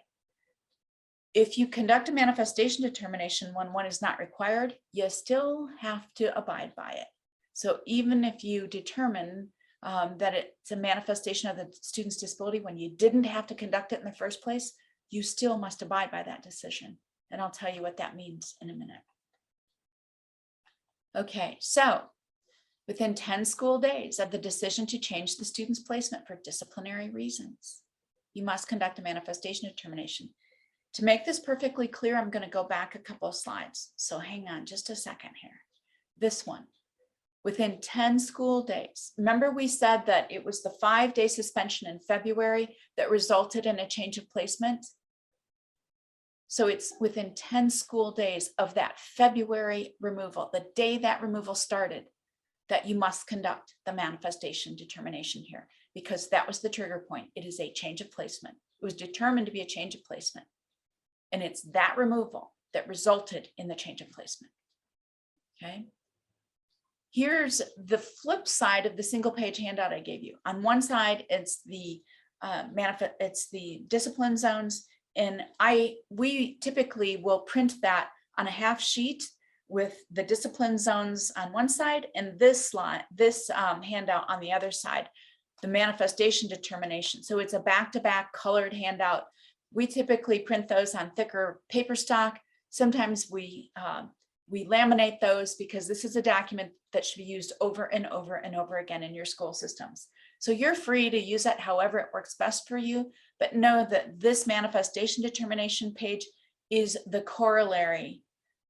If you conduct a manifestation determination when one is not required, you still have to abide by it. So even if you determine that it's a manifestation of the student's disability when you didn't have to conduct it in the first place, you still must abide by that decision. And I'll tell you what that means in a minute. Okay, so within 10 school days of the decision to change the student's placement for disciplinary reasons, you must conduct a manifestation determination. To make this perfectly clear, I'm going to go back a couple of slides. So hang on just a second here. This one. Within 10 school days. Remember we said that it was the 5-day suspension in February that resulted in a change of placement? So it's within 10 school days of that February removal, the day that removal started, that you must conduct the manifestation determination here, because that was the trigger point. It is a change of placement. It was determined to be a change of placement. And it's that removal that resulted in the change of placement. Okay. Here's the flip side of the single page handout I gave you. On one side, it's the discipline zones. And we typically will print that on a half sheet with the discipline zones on one side and this handout on the other side, the manifestation determination. So it's a back-to-back colored handout. We typically print those on thicker paper stock. Sometimes we laminate those because this is a document that should be used over and over and over again in your school systems. So you're free to use it however it works best for you, but know that this manifestation determination page is the corollary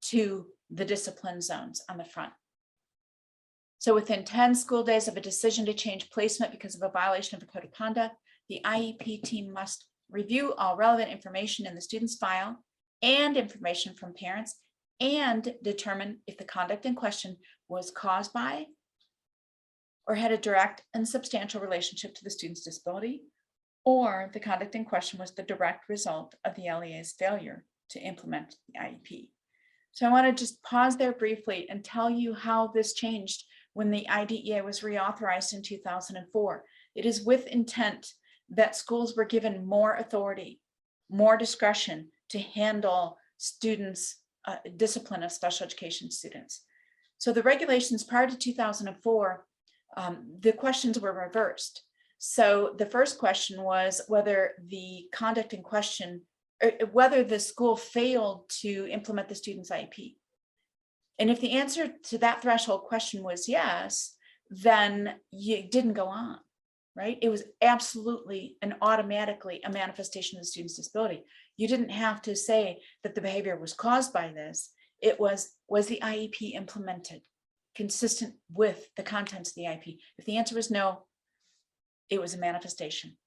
to the discipline zones on the front. So within 10 school days of a decision to change placement because of a violation of a code of conduct, the IEP team must review all relevant information in the student's file and information from parents and determine if the conduct in question was caused by or had a direct and substantial relationship to the student's disability, or the conduct in question was the direct result of the LEA's failure to implement the IEP. So I want to just pause there briefly and tell you how this changed when the IDEA was reauthorized in 2004. It is with intent that schools were given more authority, more discretion to handle students' discipline of special education students. So the regulations prior to 2004 The questions were reversed. So the first question was whether the conduct in question, or whether the school failed to implement the student's IEP. And if the answer to that threshold question was yes, then you didn't go on, right? It was absolutely and automatically a manifestation of the student's disability. You didn't have to say that the behavior was caused by this. It was the IEP implemented consistent with the contents of the IEP? If the answer was no, it was a manifestation,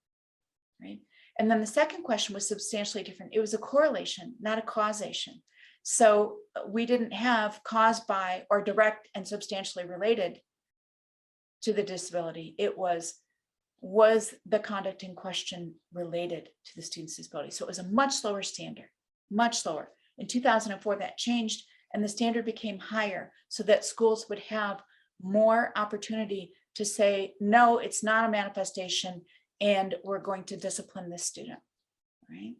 right? And then the second question was substantially different. It was a correlation, not a causation. So we didn't have caused by or direct and substantially related to the disability. It was the conduct in question related to the student's disability? So it was a much lower standard, much lower. In 2004, that changed and the standard became higher so that schools would have more opportunity to say, no, it's not a manifestation and we're going to discipline this student, right?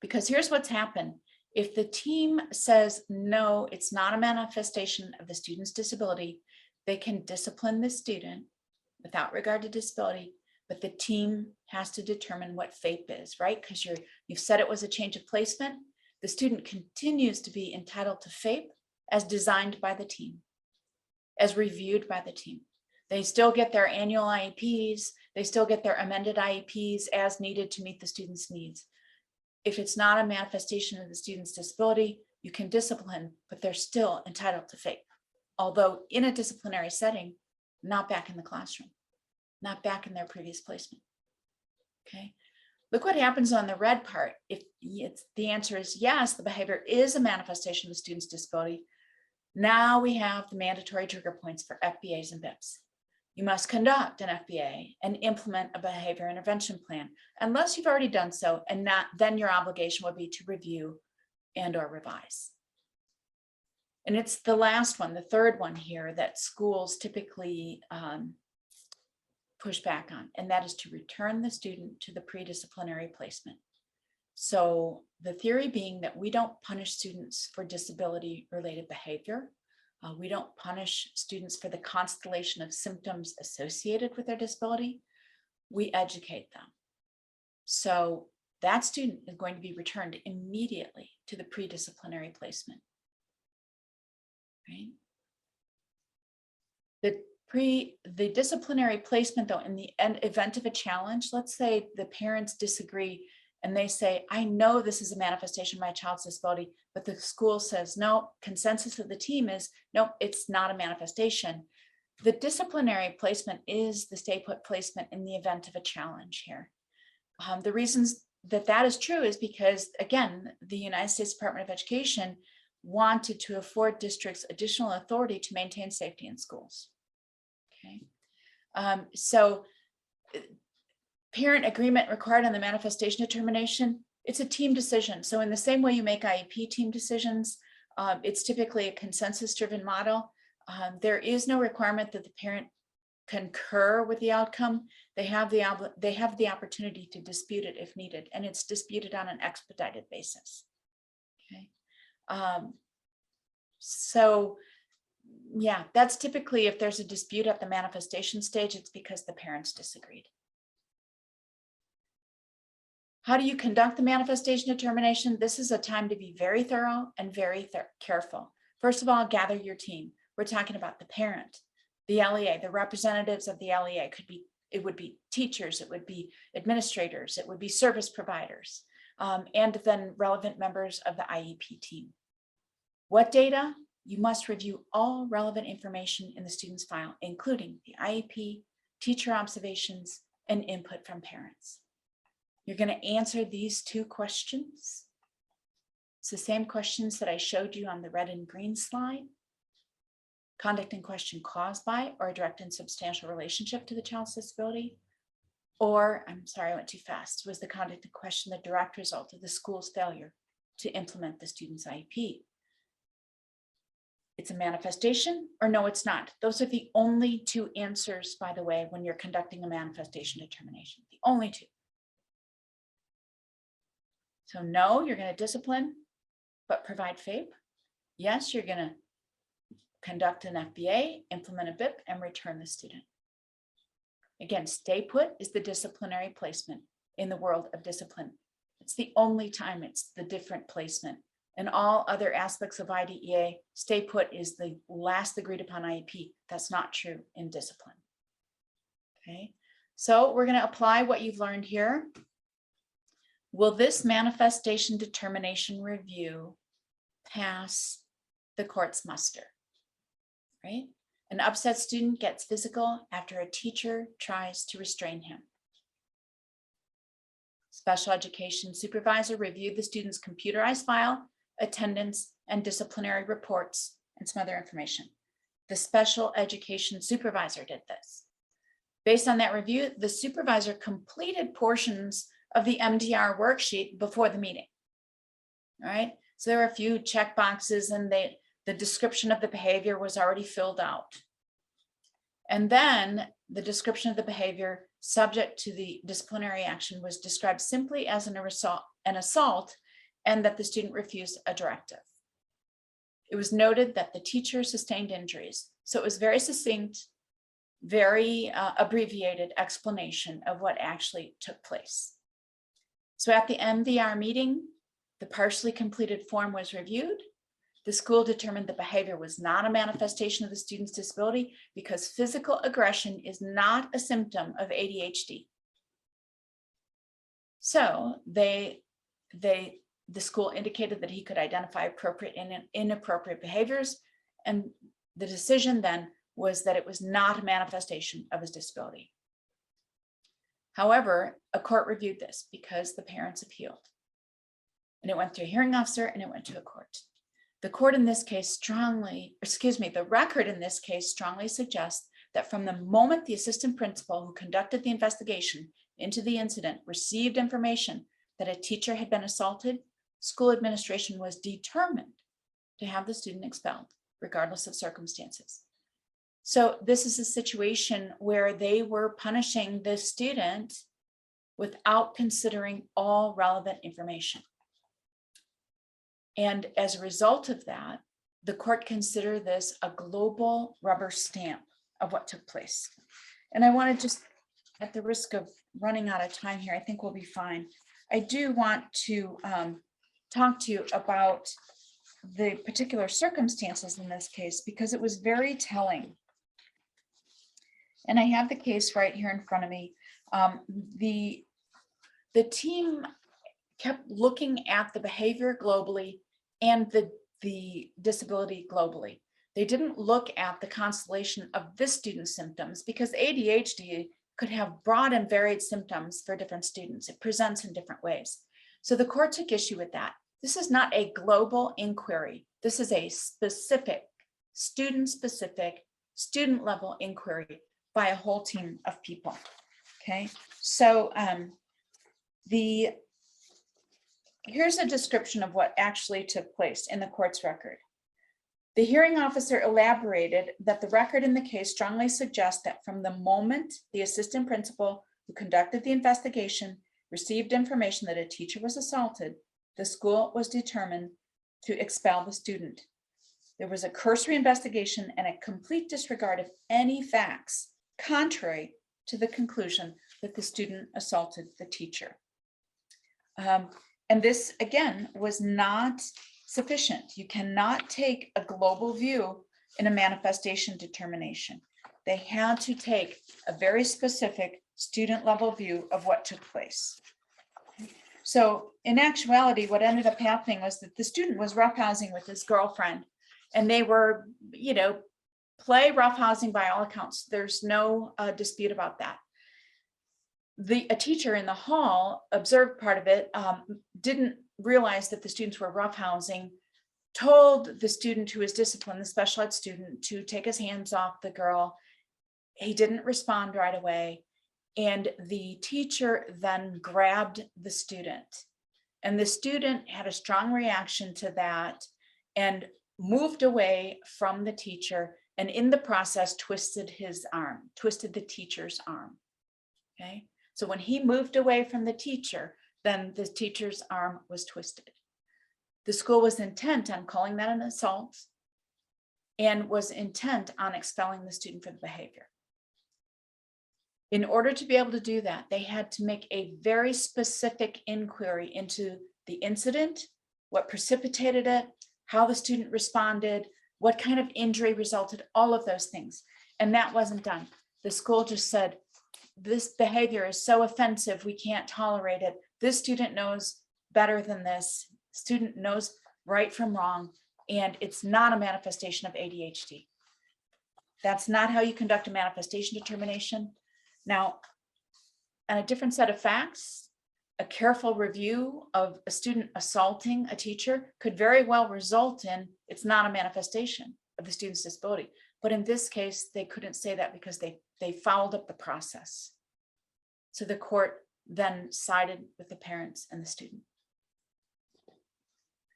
Because here's what's happened. If the team says, no, it's not a manifestation of the student's disability, they can discipline the student without regard to disability, but the team has to determine what FAPE is, right? Because you've said it was a change of placement. The student continues to be entitled to FAPE as designed by the team, as reviewed by the team. They still get their annual IEPs. They still get their amended IEPs as needed to meet the student's needs. If it's not a manifestation of the student's disability, you can discipline, but they're still entitled to FAPE. Although in a disciplinary setting, not back in the classroom, not back in their previous placement. Okay, look what happens on the red part. If the answer is yes, the behavior is a manifestation of the student's disability. Now we have the mandatory trigger points for FBAs and BIPs. You must conduct an FBA and implement a behavior intervention plan, unless you've already done so, and then your obligation would be to review and or revise. And it's the last one, the third one here, that schools typically push back on, and that is to return the student to the pre-disciplinary placement. So the theory being that we don't punish students for disability-related behavior. We don't punish students for the constellation of symptoms associated with their disability. We educate them. So that student is going to be returned immediately to the pre-disciplinary placement. Right? The disciplinary placement, though, in the event of a challenge, let's say the parents disagree and they say, I know this is a manifestation of my child's disability, but the school says, no, consensus of the team is, no, it's not a manifestation. The disciplinary placement is the stay put placement in the event of a challenge here. The reasons that is true is because, again, the United States Department of Education wanted to afford districts additional authority to maintain safety in schools. Okay, so parent agreement required on the manifestation determination, it's a team decision. So in the same way you make IEP team decisions, it's typically a consensus-driven model. There is no requirement that the parent concur with the outcome. They have the opportunity to dispute it if needed, and it's disputed on an expedited basis. Okay. So yeah, that's typically, if there's a dispute at the manifestation stage, it's because the parents disagreed. How do you conduct the manifestation determination? This is a time to be very thorough and very careful. First of all, gather your team. We're talking about the parent, the LEA, the representatives of the LEA. It would be teachers, it would be administrators, it would be service providers, and then relevant members of the IEP team. What data? You must review all relevant information in the student's file, including the IEP, teacher observations, and input from parents. You're going to answer these two questions. It's the same questions that I showed you on the red and green slide. Conduct in question caused by or a direct and substantial relationship to the child's disability. Or, I'm sorry, I went too fast. Was the conduct in question the direct result of the school's failure to implement the student's IEP? It's a manifestation, or no, it's not. Those are the only two answers, by the way, when you're conducting a manifestation determination. The only two. So no, you're going to discipline, but provide FAPE. Yes, you're going to conduct an FBA, implement a BIP, and return the student. Again, stay put is the disciplinary placement in the world of discipline. It's the only time it's the different placement. In all other aspects of IDEA, stay put is the last agreed upon IEP. That's not true in discipline. Okay, so we're going to apply what you've learned here. Will this manifestation determination review pass the court's muster? Right? An upset student gets physical after a teacher tries to restrain him. Special education supervisor reviewed the student's computerized file, attendance, and disciplinary reports, and some other information. The special education supervisor did this. Based on that review, the supervisor completed portions of the MDR worksheet before the meeting. All right, so there were a few check boxes, and the description of the behavior was already filled out. And then the description of the behavior subject to the disciplinary action was described simply as an assault, and that the student refused a directive. It was noted that the teacher sustained injuries. So it was very succinct, very abbreviated explanation of what actually took place. So at the MDR meeting, the partially completed form was reviewed. The school determined the behavior was not a manifestation of the student's disability because physical aggression is not a symptom of ADHD. So the school indicated that he could identify appropriate and inappropriate behaviors, and the decision then was that it was not a manifestation of his disability. However, a court reviewed this because the parents appealed, and it went to a hearing officer and it went to a court. The record in this case strongly suggests that from the moment the assistant principal who conducted the investigation into the incident received information that a teacher had been assaulted, school administration was determined to have the student expelled, regardless of circumstances. So this is a situation where they were punishing the student without considering all relevant information. And as a result of that, the court considered this a global rubber stamp of what took place. And I want to just, at the risk of running out of time here, I think we'll be fine. I do want to talk to you about the particular circumstances in this case, because it was very telling. And I have the case right here in front of me. The team kept looking at the behavior globally and the disability globally. They didn't look at the constellation of this student's symptoms because ADHD could have broad and varied symptoms for different students. It presents in different ways. So the court took issue with that. This is not a global inquiry. This is a specific, student-specific, student-level inquiry by a whole team of people. Okay, so here's a description of what actually took place in the court's record. The hearing officer elaborated that the record in the case strongly suggests that from the moment the assistant principal who conducted the investigation received information that a teacher was assaulted, the school was determined to expel the student. There was a cursory investigation and a complete disregard of any facts contrary to the conclusion that the student assaulted the teacher. And this, again, was not sufficient. You cannot take a global view in a manifestation determination. They had to take a very specific student level view of what took place. So in actuality, what ended up happening was that the student was roughhousing with his girlfriend, and they were, play roughhousing by all accounts. There's no dispute about that. A teacher in the hall observed part of it, didn't realize that the students were roughhousing, told the student who was disciplined, the special ed student, to take his hands off the girl. He didn't respond right away. And the teacher then grabbed the student. And the student had a strong reaction to that and moved away from the teacher, and in the process twisted his arm, twisted the teacher's arm. Okay. So when he moved away from the teacher, then the teacher's arm was twisted. The school was intent on calling that an assault. and was intent on expelling the student for the behavior. In order to be able to do that, they had to make a very specific inquiry into the incident, what precipitated it, how the student responded, what kind of injury resulted, all of those things. And that wasn't done. The school just said, this behavior is so offensive, we can't tolerate it. This student knows better than this. Student knows right from wrong, and it's not a manifestation of ADHD. That's not how you conduct a manifestation determination. Now, on a different set of facts, a careful review of a student assaulting a teacher could very well result in it's not a manifestation of the student's disability. But in this case, they couldn't say that because they fouled up the process. So the court then sided with the parents and the student.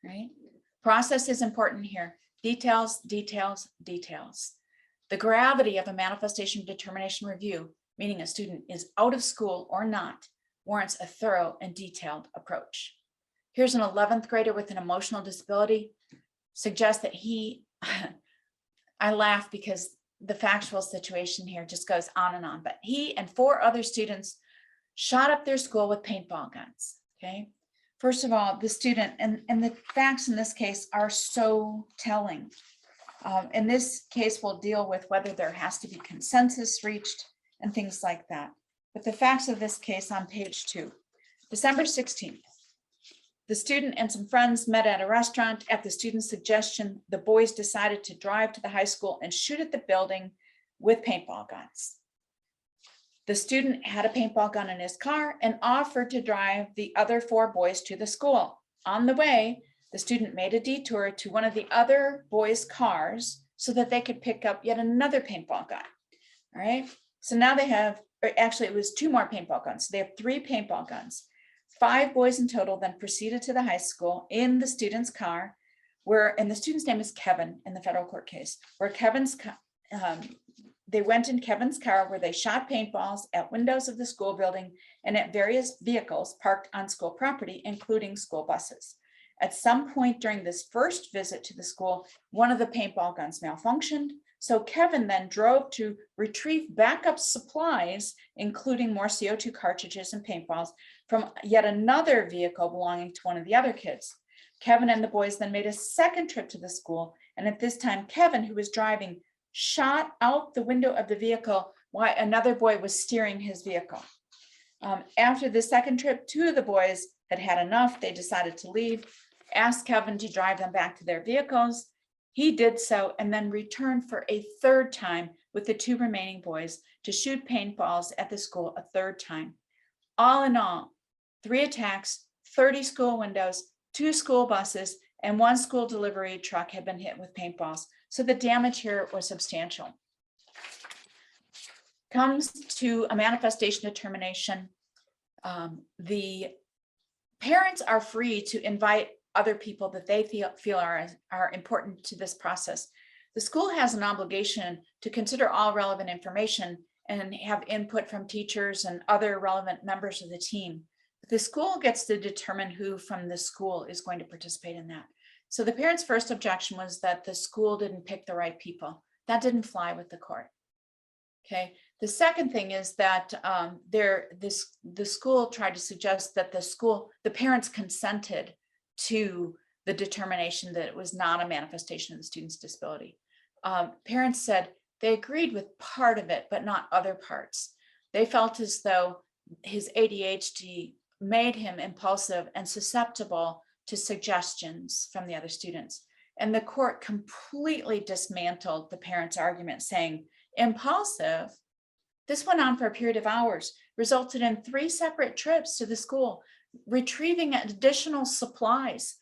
Right? Process is important here. Details, details, details. The gravity of a manifestation determination review, meaning a student is out of school or not, warrants a thorough and detailed approach. Here's an 11th grader with an emotional disability, suggests that I laugh because the factual situation here just goes on and on, but he and 4 other students shot up their school with paintball guns, okay? First of all, the student, and the facts in this case are so telling. In this case, we'll deal with whether there has to be consensus reached and things like that. But the facts of this case on page 2, December 16th, the student and some friends met at a restaurant. At the student's suggestion, the boys decided to drive to the high school and shoot at the building with paintball guns. The student had a paintball gun in his car and offered to drive the other 4 boys to the school. On the way, the student made a detour to one of the other boys' cars so that they could pick up yet another paintball gun. All right. So now they have, or actually it was 2 more paintball guns. So they have 3 paintball guns. 5 boys in total then proceeded to the high school in the student's car, and the student's name is Kevin in the federal court case, where they went in Kevin's car where they shot paintballs at windows of the school building and at various vehicles parked on school property, including school buses. At some point during this first visit to the school, one of the paintball guns malfunctioned. So Kevin then drove to retrieve backup supplies, including more CO2 cartridges and paintballs from yet another vehicle belonging to one of the other kids. Kevin and the boys then made a second trip to the school. And at this time, Kevin, who was driving, shot out the window of the vehicle while another boy was steering his vehicle. After the second trip, 2 of the boys had had enough. They decided to leave, asked Kevin to drive them back to their vehicles. He did so and then returned for a 3rd time with the 2 remaining boys to shoot paintballs at the school a 3rd time. All in all, 3 attacks, 30 school windows, 2 school buses, and 1 school delivery truck had been hit with paintballs. So the damage here was substantial. Comes to a manifestation determination. The parents are free to invite other people that they feel are important to this process. The school has an obligation to consider all relevant information and have input from teachers and other relevant members of the team. The school gets to determine who from the school is going to participate in that. So the parents' first objection was that the school didn't pick the right people. That didn't fly with the court. Okay. The second thing is that the school tried to suggest that the parents consented to the determination that it was not a manifestation of the student's disability. Parents said they agreed with part of it, but not other parts. They felt as though his ADHD made him impulsive and susceptible to suggestions from the other students. And the court completely dismantled the parents' argument, saying, impulsive? This went on for a period of hours, resulted in 3 separate trips to the school, retrieving additional supplies,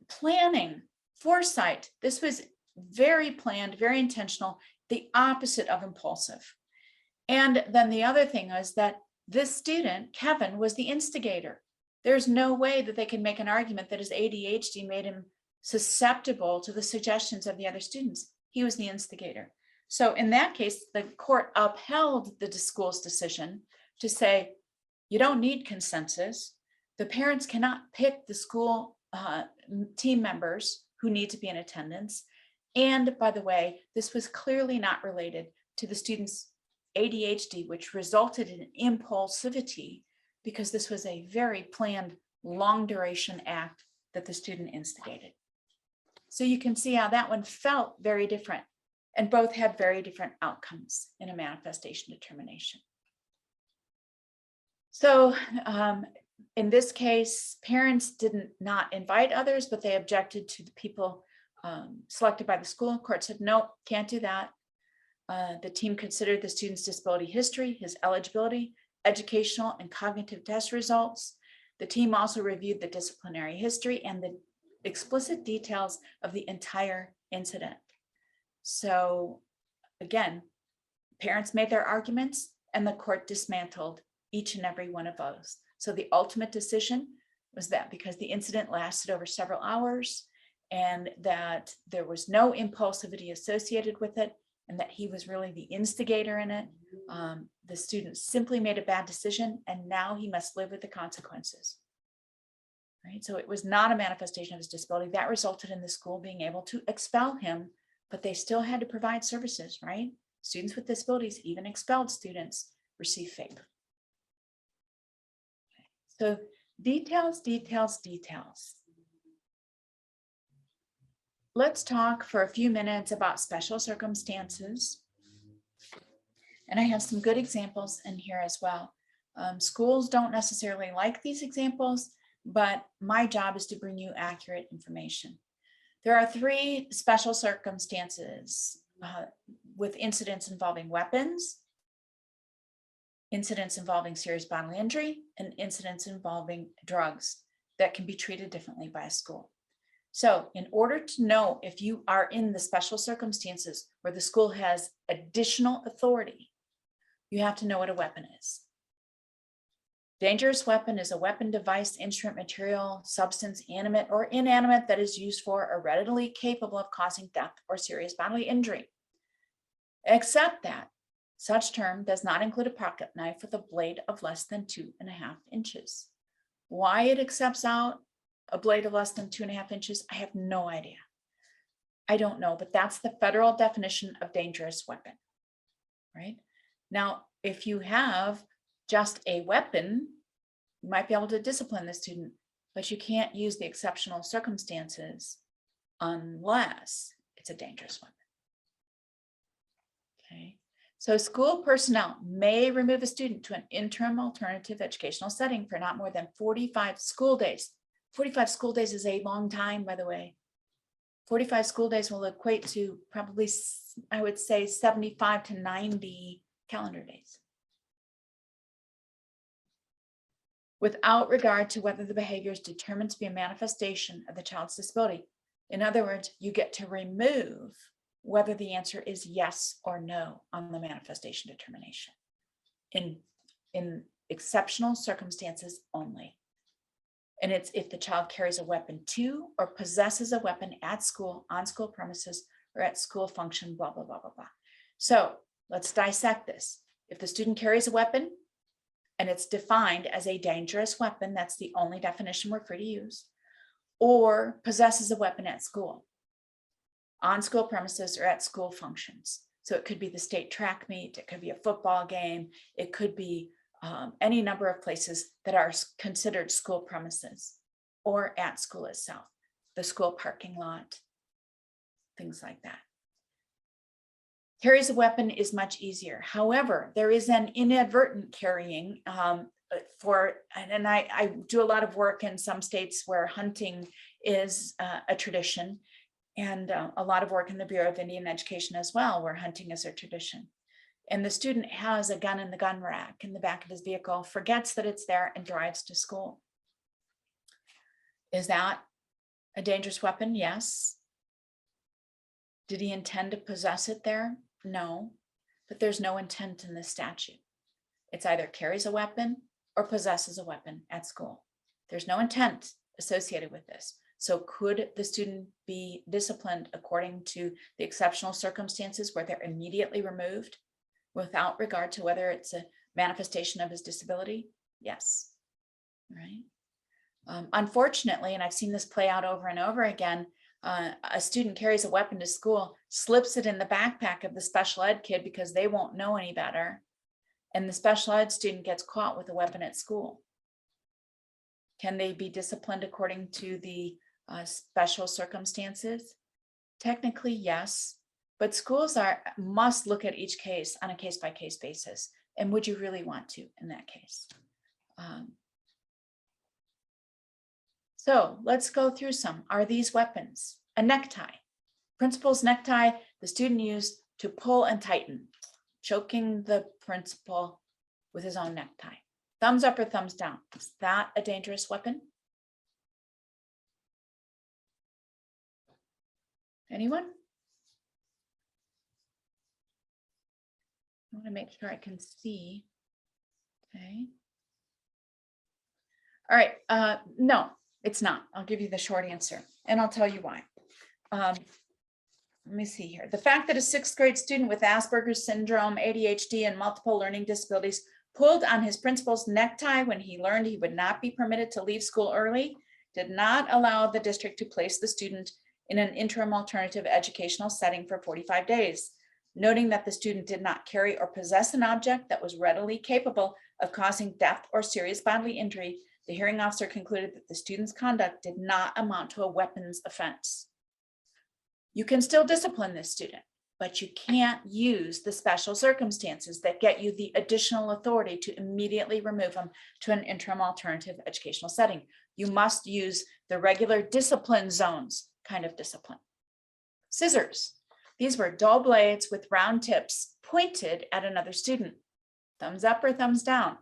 planning, foresight. This was very planned, very intentional, the opposite of impulsive. And then the other thing is that this student, Kevin, was the instigator. There's no way that they can make an argument that his ADHD made him susceptible to the suggestions of the other students. He was the instigator. So in that case, the court upheld the school's decision to say, you don't need consensus. The parents cannot pick the school team members who need to be in attendance. And by the way, this was clearly not related to the student's ADHD, which resulted in impulsivity because this was a very planned, long duration act that the student instigated. So you can see how that one felt very different, and both had very different outcomes in a manifestation determination. So in this case, parents didn't not invite others, but they objected to the people selected by the school. Court said, no, can't do that. The team considered the student's disability history, his eligibility, educational and cognitive test results. The team also reviewed the disciplinary history and the explicit details of the entire incident. So again, parents made their arguments and the court dismantled each and every one of those. So the ultimate decision was that because the incident lasted over several hours and that there was no impulsivity associated with it, and that he was really the instigator in it, the student simply made a bad decision and now he must live with the consequences. Right? So it was not a manifestation of his disability. That resulted in the school being able to expel him, but they still had to provide services, right? Students with disabilities, even expelled students, receive FAPE. So details, details, details. Let's talk for a few minutes about special circumstances. And I have some good examples in here as well. Schools don't necessarily like these examples, but my job is to bring you accurate information. There are 3 special circumstances with incidents involving weapons, incidents involving serious bodily injury, and incidents involving drugs that can be treated differently by a school. So in order to know if you are in the special circumstances where the school has additional authority, you have to know what a weapon is. Dangerous weapon is a weapon, device, instrument, material, substance, animate or inanimate that is used for or readily capable of causing death or serious bodily injury. Except that such term does not include a pocket knife with a blade of less than 2.5 inches. Why it accepts out a blade of less than 2.5 inches, I have no idea. I don't know, but that's the federal definition of dangerous weapon, right? Now, if you have just a weapon, you might be able to discipline the student, but you can't use the exceptional circumstances unless it's a dangerous weapon. Okay, so school personnel may remove a student to an interim alternative educational setting for not more than 45 school days. 45 school days is a long time, by the way. 45 school days will equate to probably, I would say, 75 to 90 calendar days. Without regard to whether the behavior is determined to be a manifestation of the child's disability. In other words, you get to remove whether the answer is yes or no on the manifestation determination in exceptional circumstances only. And it's if the child carries a weapon to or possesses a weapon at school, on school premises, or at school function, blah, blah, blah, blah, blah. So let's dissect this. If the student carries a weapon and it's defined as a dangerous weapon, that's the only definition we're free to use, or possesses a weapon at school, on school premises, or at school functions. So it could be the state track meet, it could be a football game, it could be any number of places that are considered school premises or at school itself, the school parking lot, things like that. Carries a weapon is much easier. However, there is an inadvertent carrying and I do a lot of work in some states where hunting is a tradition, and a lot of work in the Bureau of Indian Education as well, where hunting is a tradition. And the student has a gun in the gun rack in the back of his vehicle, forgets that it's there, and drives to school. Is that a dangerous weapon? Yes. Did he intend to possess it there? No, but there's no intent in the statute. It's either carries a weapon or possesses a weapon at school. There's no intent associated with this. So could the student be disciplined according to the exceptional circumstances where they're immediately removed without regard to whether it's a manifestation of his disability? Yes, right? Unfortunately, and I've seen this play out over and over again, A student carries a weapon to school, slips it in the backpack of the special ed kid because they won't know any better, and the special ed student gets caught with a weapon at school. Can they be disciplined according to the special circumstances? Technically, yes, but schools must look at each case on a case-by-case basis. And would you really want to in that case? So let's go through some. Are these weapons? A necktie. Principal's necktie, the student used to pull and tighten, choking the principal with his own necktie. Thumbs up or thumbs down? Is that a dangerous weapon? Anyone? I want to make sure I can see. Okay. All right. No, it's not. I'll give you the short answer, and I'll tell you why. Let me see here. The fact that a 6th grade student with Asperger's syndrome, ADHD, and multiple learning disabilities pulled on his principal's necktie when he learned he would not be permitted to leave school early did not allow the district to place the student in an interim alternative educational setting for 45 days. Noting that the student did not carry or possess an object that was readily capable of causing death or serious bodily injury, the hearing officer concluded that the student's conduct did not amount to a weapons offense. You can still discipline this student, but you can't use the special circumstances that get you the additional authority to immediately remove them to an interim alternative educational setting. You must use the regular discipline zones kind of discipline. Scissors. These were dull blades with round tips pointed at another student. Thumbs up or thumbs down?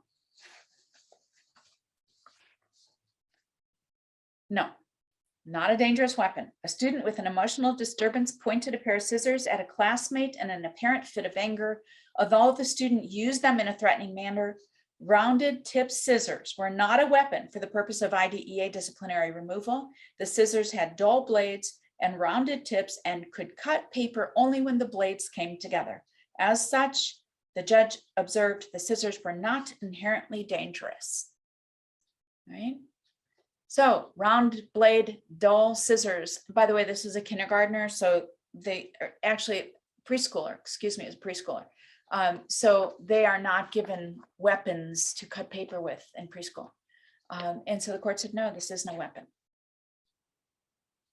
No, not a dangerous weapon. A student with an emotional disturbance pointed a pair of scissors at a classmate in an apparent fit of anger. Although the student used them in a threatening manner, rounded tip scissors were not a weapon for the purpose of IDEA disciplinary removal. The scissors had dull blades and rounded tips and could cut paper only when the blades came together. As such, the judge observed the scissors were not inherently dangerous. Right? So round blade, dull scissors. By the way, this is a kindergartner, so they are actually preschooler, excuse me, is a preschooler. So they are not given weapons to cut paper with in preschool. And so the court said, no, this isn't a weapon.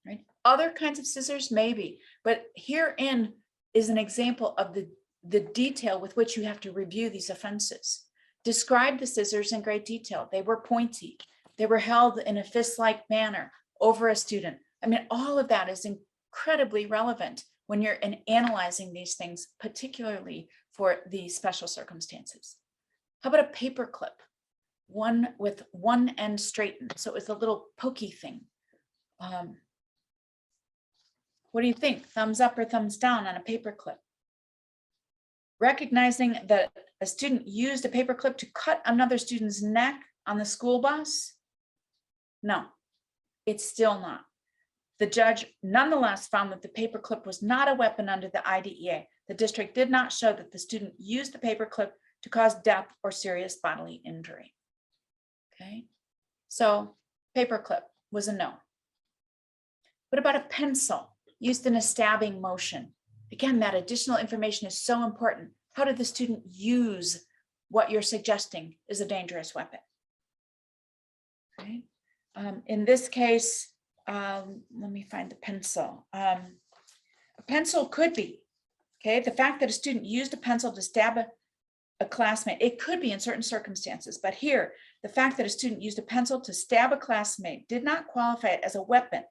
Right? Other kinds of scissors, maybe, but herein is an example of the detail with which you have to review these offenses. Describe the scissors in great detail. They were pointy. They were held in a fist-like manner over a student. I mean, all of that is incredibly relevant when you're analyzing these things, particularly for the special circumstances. How about a paper clip? One with one end straightened, so it's a little pokey thing. What do you think? Thumbs up or thumbs down on a paper clip? Recognizing that a student used a paper clip to cut another student's neck on the school bus? No, it's still not. The judge nonetheless found that the paper clip was not a weapon under the IDEA. The district did not show that the student used the paper clip to cause death or serious bodily injury. Okay, so paper clip was a no. What about a pencil used in a stabbing motion? Again, that additional information is so important. How did the student use what you're suggesting is a dangerous weapon? Okay. In this case, let me find the pencil. A pencil could be, okay, the fact that a student used a pencil to stab a classmate, it could be in certain circumstances, but here, the fact that a student used a pencil to stab a classmate did not qualify it as a weapon.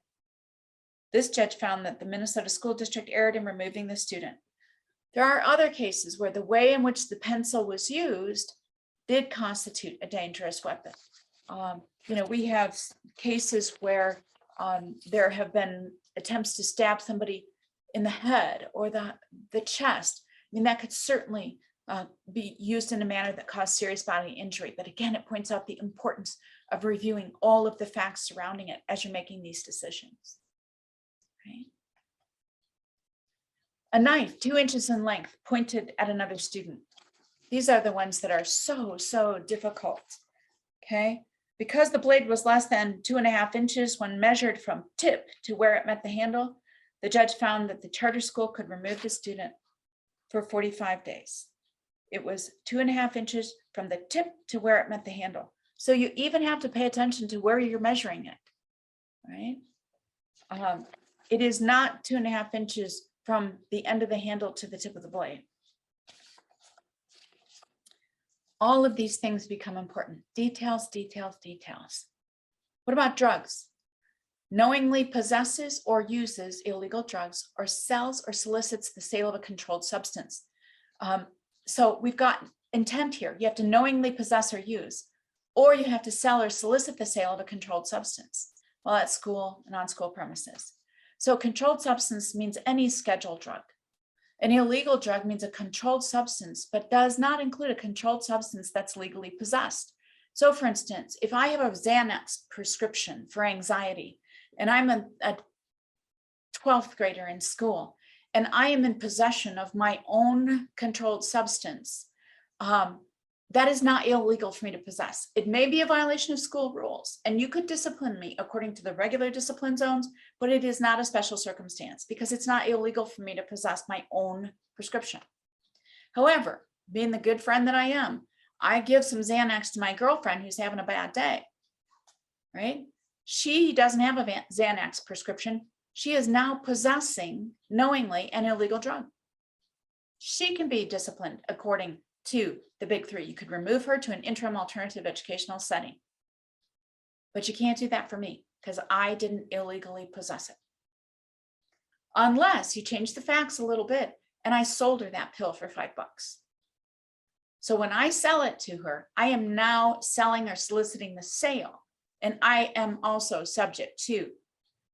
This judge found that the Minnesota School District erred in removing the student. There are other cases where the way in which the pencil was used did constitute a dangerous weapon. You know, we have cases where there have been attempts to stab somebody in the head or the chest. I mean, that could certainly be used in a manner that caused serious bodily injury. But again, it points out the importance of reviewing all of the facts surrounding it as you're making these decisions. Right? A knife 2 inches in length pointed at another student. These are the ones that are so difficult. Okay, Because the blade was less than 2.5 inches when measured from tip to where it met the handle, the judge found that the charter school could remove the student for 45 days. It was 2.5 inches from the tip to where it met the handle. So you even have to pay attention to where you're measuring it, right? It is not 2.5 inches from the end of the handle to the tip of the blade. All of these things become important. Details, details, details. What about drugs? Knowingly possesses or uses illegal drugs or sells or solicits the sale of a controlled substance. So we've got intent here. You have to knowingly possess or use, or you have to sell or solicit the sale of a controlled substance while at school and on school premises. So controlled substance means any scheduled drug. An illegal drug means a controlled substance, but does not include a controlled substance that's legally possessed. So for instance, if I have a Xanax prescription for anxiety, and I'm a 12th grader in school, and I am in possession of my own controlled substance, that is not illegal for me to possess. It may be a violation of school rules, and you could discipline me according to the regular discipline zones, but it is not a special circumstance because it's not illegal for me to possess my own prescription. However, being the good friend that I am, I give some Xanax to my girlfriend who's having a bad day, right? She doesn't have a Xanax prescription. She is now possessing knowingly an illegal drug. She can be disciplined according to the big three. You could remove her to an interim alternative educational setting, but you can't do that for me because I didn't illegally possess it. Unless you change the facts a little bit and I sold her that pill for $5. So when I sell it to her, I am now selling or soliciting the sale. And I am also subject to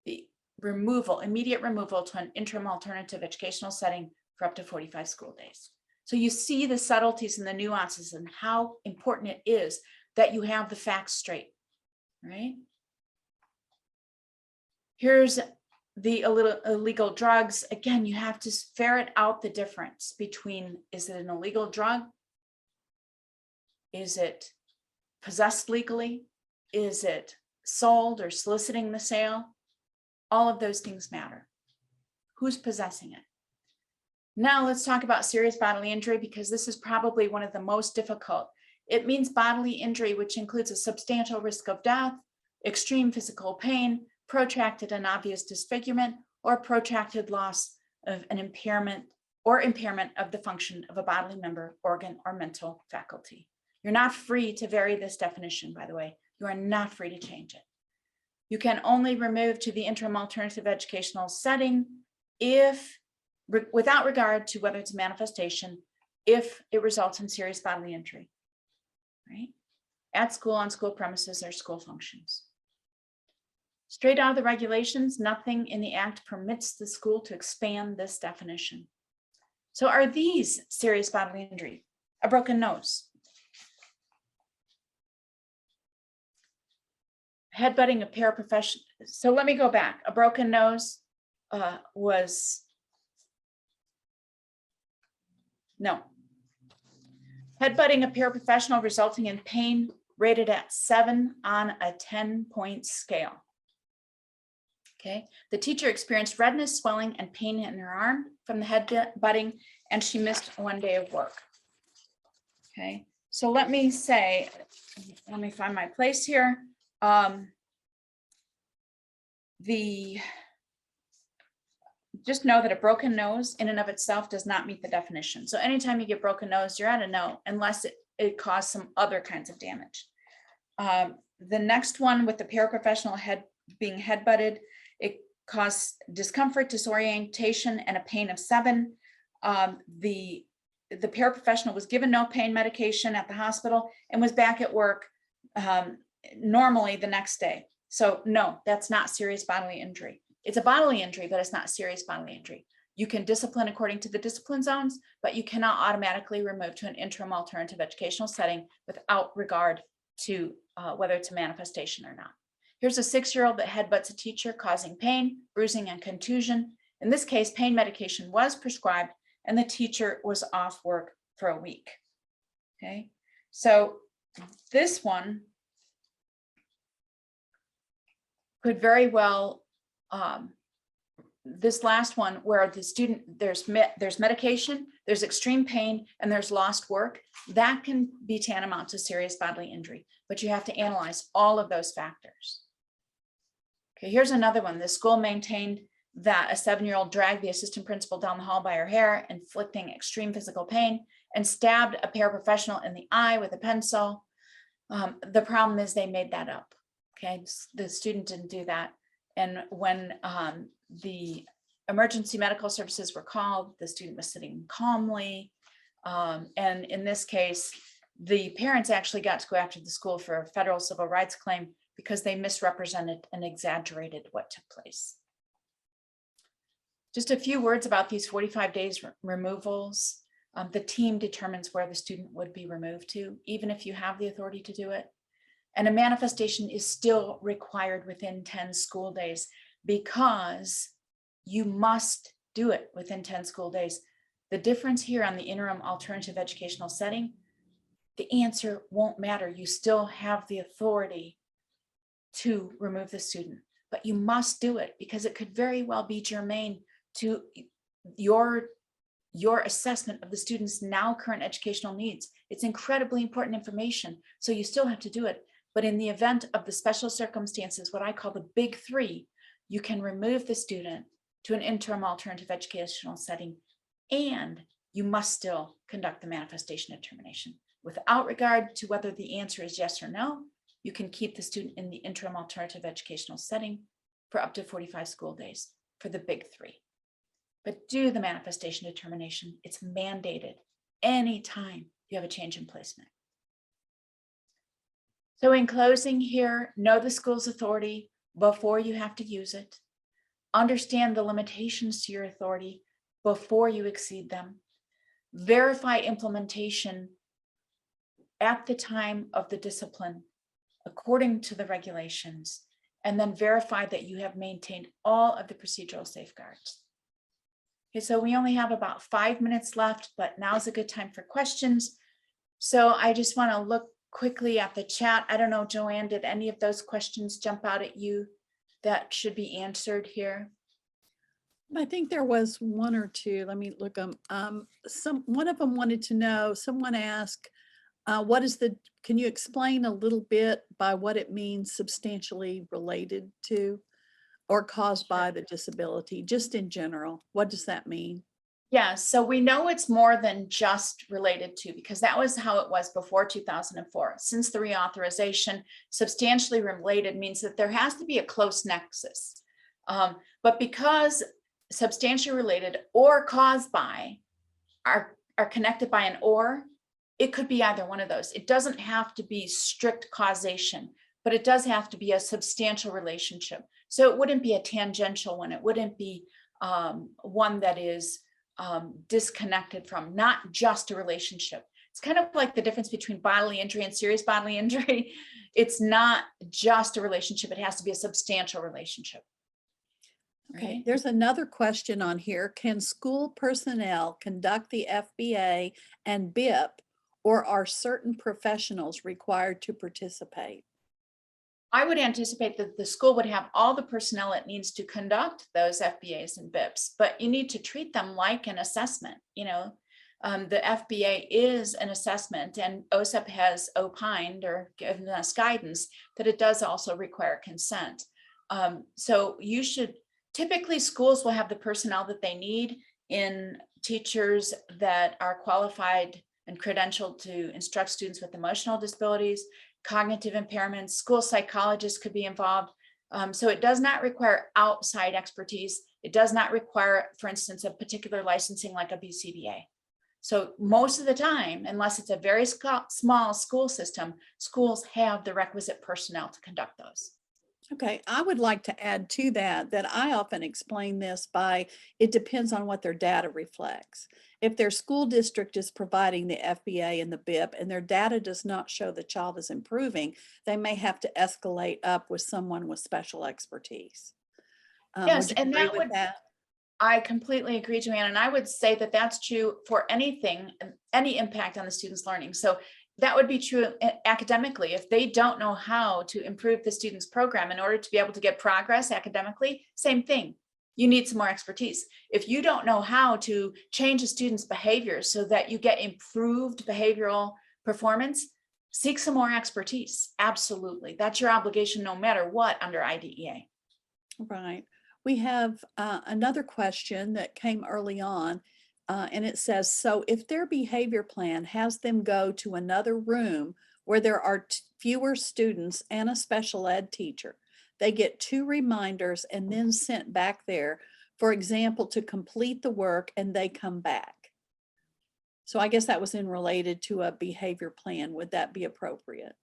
the removal, immediate removal to an interim alternative educational setting for up to 45 school days. So you see the subtleties and the nuances and how important it is that you have the facts straight, right? Here's the illegal drugs. Again, you have to ferret out the difference between, is it an illegal drug? Is it possessed legally? Is it sold or soliciting the sale? All of those things matter. Who's possessing it? Now let's talk about serious bodily injury because this is probably one of the most difficult. It means bodily injury, which includes a substantial risk of death, extreme physical pain, protracted and obvious disfigurement, or protracted loss of an impairment of the function of a bodily member, organ, or mental faculty. You're not free to vary this definition, by the way. You are not free to change it. You can only remove to the interim alternative educational setting if, without regard to whether it's a manifestation, if it results in serious bodily injury, right? At school, on school premises, or school functions. Straight out of the regulations, nothing in the act permits the school to expand this definition. So are these serious bodily injury? A broken nose, headbutting a paraprofessional. So let me go back. A broken nose was, no. Headbutting a paraprofessional resulting in pain rated at 7 on a 10-point scale. Okay, the teacher experienced redness, swelling, and pain in her arm from the headbutting, and she missed 1 day of work. Okay, so let me say, let me find my place here. Just know that a broken nose in and of itself does not meet the definition. So anytime you get broken nose, you're at a no, unless it caused some other kinds of damage. The next one with the paraprofessional being headbutted, it caused discomfort, disorientation, and a pain of 7. The paraprofessional was given no pain medication at the hospital and was back at work normally the next day. So no, that's not serious bodily injury. It's a bodily injury, but it's not serious bodily injury. You can discipline according to the discipline zones, but you cannot automatically remove to an interim alternative educational setting without regard to whether it's a manifestation or not. Here's a 6-year-old that headbutts a teacher, causing pain, bruising, and contusion. In this case, pain medication was prescribed and the teacher was off work for a week. Okay, so this one could very well, this last one where the student, there's medication, there's extreme pain, and there's lost work, that can be tantamount to serious bodily injury, but you have to analyze all of those factors. Okay, here's another one. The school maintained that a 7-year-old dragged the assistant principal down the hall by her hair, inflicting extreme physical pain, and stabbed a paraprofessional in the eye with a pencil. The problem is they made that up. Okay, the student didn't do that. And when the emergency medical services were called, the student was sitting calmly. And in this case, the parents actually got to go after the school for a federal civil rights claim because they misrepresented and exaggerated what took place. Just a few words about these 45 days removals. The team determines where the student would be removed to, even if you have the authority to do it. And a manifestation is still required within 10 school days because you must do it within 10 school days. The difference here on the interim alternative educational setting, the answer won't matter. You still have the authority to remove the student, but you must do it because it could very well be germane to your assessment of the student's now current educational needs. It's incredibly important information, so you still have to do it. But in the event of the special circumstances, what I call the big three, you can remove the student to an interim alternative educational setting, and you must still conduct the manifestation determination. Without regard to whether the answer is yes or no, you can keep the student in the interim alternative educational setting for up to 45 school days for the big three. But do the manifestation determination. It's mandated anytime you have a change in placement. So in closing here, know the school's authority before you have to use it. Understand the limitations to your authority before you exceed them. Verify implementation at the time of the discipline according to the regulations, and then verify that you have maintained all of the procedural safeguards. Okay, so we only have about 5 minutes left, but now's a good time for questions. So I just want to look quickly at the chat. I don't know, Joanne, did any of those questions jump out at you that should be answered here? I think there was one or two. Let me look them. One of them wanted to know, someone asked, can you explain a little bit by what it means substantially related to or caused by the disability, just in general? What does that mean? Yeah, so we know it's more than just related to, because that was how it was before 2004. Since the reauthorization, substantially related means that there has to be a close nexus. But because substantially related or caused by are connected by an or, it could be either one of those. It doesn't have to be strict causation, but it does have to be a substantial relationship. So it wouldn't be a tangential one. It wouldn't be one that is disconnected from, not just a relationship. It's kind of like the difference between bodily injury and serious bodily injury. It's not just a relationship. It has to be a substantial relationship. Okay, Right? there's another question on here. Can school personnel conduct the FBA and BIP, or are certain professionals required to participate? I would anticipate that the school would have all the personnel it needs to conduct those FBAs and BIPs, but you need to treat them like an assessment. You know, the FBA is an assessment, and OSEP has opined or given us guidance that it does also require consent. So you should, typically schools will have the personnel that they need in teachers that are qualified and credentialed to instruct students with emotional disabilities, cognitive impairments. School psychologists could be involved. So it does not require outside expertise. It does not require, for instance, a particular licensing like a BCBA. So most of the time, unless it's a very small school system, schools have the requisite personnel to conduct those. Okay, I would like to add to that I often explain this by, it depends on what their data reflects. If their school district is providing the FBA and the BIP and their data does not show the child is improving, they may have to escalate up with someone with special expertise. Yes, would you and agree that with would, that? I completely agree, Joanne, and I would say that that's true for anything, any impact on the student's learning. So that would be true academically. If they don't know how to improve the student's program in order to be able to get progress academically, same thing. You need some more expertise. If you don't know how to change a student's behavior so that you get improved behavioral performance, seek some more expertise. Absolutely. That's your obligation no matter what under IDEA. Right. We have another question that came early on, and it says, so if their behavior plan has them go to another room where there are fewer students and a special ed teacher, they get 2 reminders and then sent back there, for example, to complete the work, and they come back. So I guess that was in related to a behavior plan. Would that be appropriate?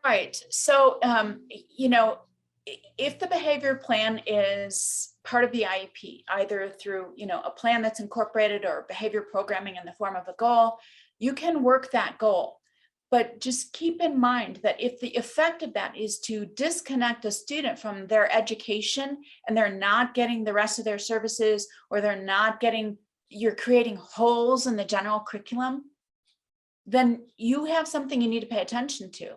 Right. So, you know, if the behavior plan is part of the IEP, either through, you know, a plan that's incorporated or behavior programming in the form of a goal, you can work that goal. But just keep in mind that if the effect of that is to disconnect a student from their education and they're not getting the rest of their services, or they're not getting, you're creating holes in the general curriculum, then you have something you need to pay attention to.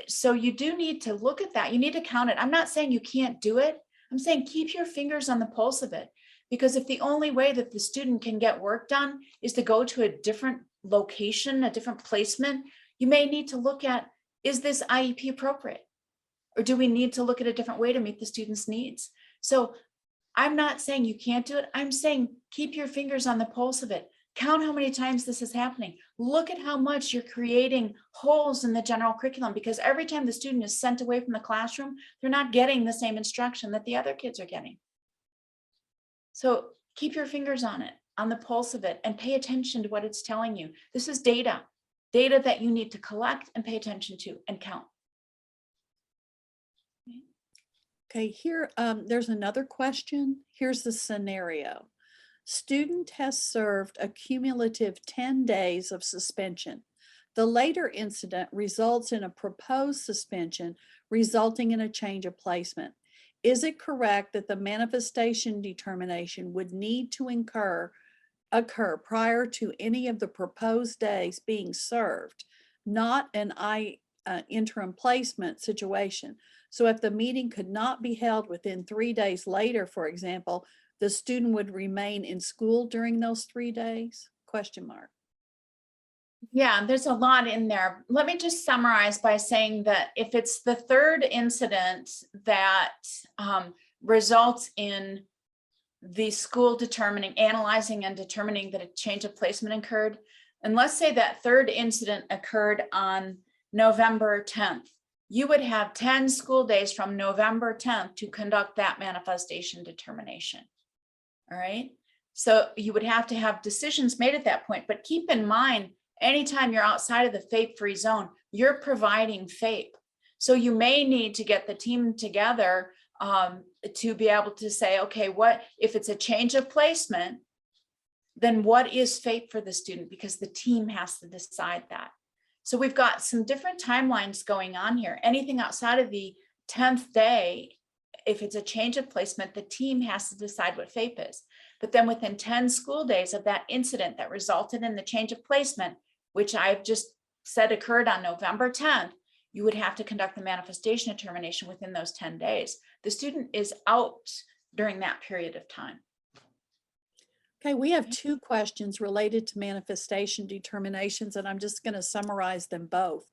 So you do need to look at that. You need to count it. I'm not saying you can't do it. I'm saying keep your fingers on the pulse of it, because if the only way that the student can get work done is to go to a different location, a different placement, you may need to look at, is this IEP appropriate? Or do we need to look at a different way to meet the student's needs? So I'm not saying you can't do it. I'm saying keep your fingers on the pulse of it. Count how many times this is happening. Look at how much you're creating holes in the general curriculum, because every time the student is sent away from the classroom, they're not getting the same instruction that the other kids are getting. So keep your fingers on it, on the pulse of it, and pay attention to what it's telling you. This is data that you need to collect and pay attention to and count. Okay, here, there's another question. Here's the scenario. Student has served a cumulative 10 days of suspension. The later incident results in a proposed suspension, resulting in a change of placement. Is it correct that the manifestation determination would need to occur prior to any of the proposed days being served, not an interim placement situation? So if the meeting could not be held within 3 days later, for example, the student would remain in school during those 3 days? Question mark. Yeah, there's a lot in there. Let me just summarize by saying that if it's the third incident that results in the school analyzing and determining that a change of placement occurred, and let's say that third incident occurred on November 10th, you would have 10 school days from November 10th to conduct that manifestation determination. All right. So you would have to have decisions made at that point, but keep in mind, anytime you're outside of the FAPE-free zone, you're providing FAPE. So you may need to get the team together to be able to say, okay, what if it's a change of placement, then what is FAPE for the student? Because the team has to decide that. So we've got some different timelines going on here. Anything outside of the 10th day, if it's a change of placement, the team has to decide what FAPE is. But then within 10 school days of that incident that resulted in the change of placement, which I've just said occurred on November 10th, you would have to conduct the manifestation determination within those 10 days. The student is out during that period of time. Okay, we have 2 questions related to manifestation determinations, and I'm just going to summarize them both.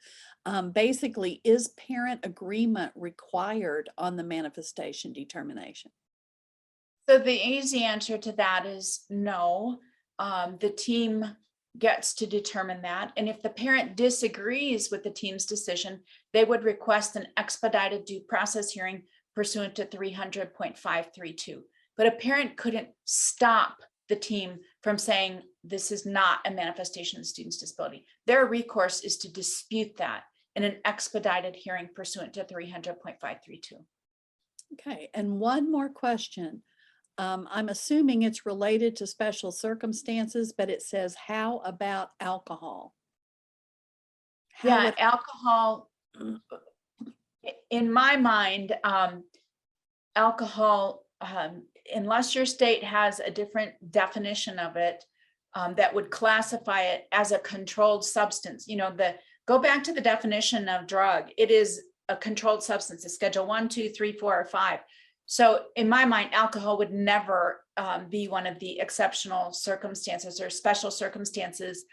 Basically, is parent agreement required on the manifestation determination? So the easy answer to that is no. The team gets to determine that. And if the parent disagrees with the team's decision, they would request an expedited due process hearing pursuant to 300.532. But a parent couldn't stop the team from saying this is not a manifestation of the student's disability. Their recourse is to dispute that in an expedited hearing pursuant to 300.532. Okay, and one more question. I'm assuming it's related to special circumstances, but it says, how about alcohol? Yeah, alcohol, in my mind, alcohol, unless your state has a different definition of it, that would classify it as a controlled substance. Go back to the definition of drug. It is a controlled substance, a schedule 1, 2, 3, 4, or 5. So in my mind, alcohol would never be one of the exceptional circumstances or special circumstances,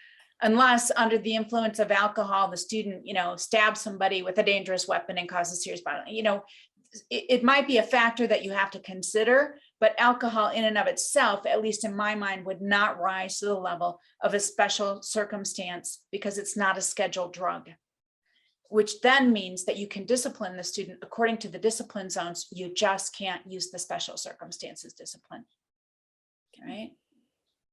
unless under the influence of alcohol, the student, stabs somebody with a dangerous weapon and causes serious bodily. It might be a factor that you have to consider, but alcohol in and of itself, at least in my mind, would not rise to the level of a special circumstance because it's not a scheduled drug, which then means that you can discipline the student according to the discipline zones. You just can't use the special circumstances discipline. Right?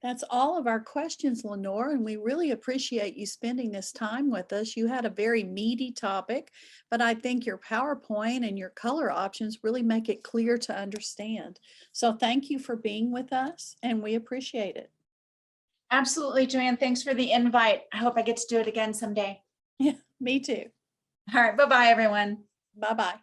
That's all of our questions, Lenore, and we really appreciate you spending this time with us. You had a very meaty topic, but I think your PowerPoint and your color options really make it clear to understand. So thank you for being with us, and we appreciate it. Absolutely, Joanne. Thanks for the invite. I hope I get to do it again someday. Yeah, me too. All right. Bye-bye, everyone. Bye-bye.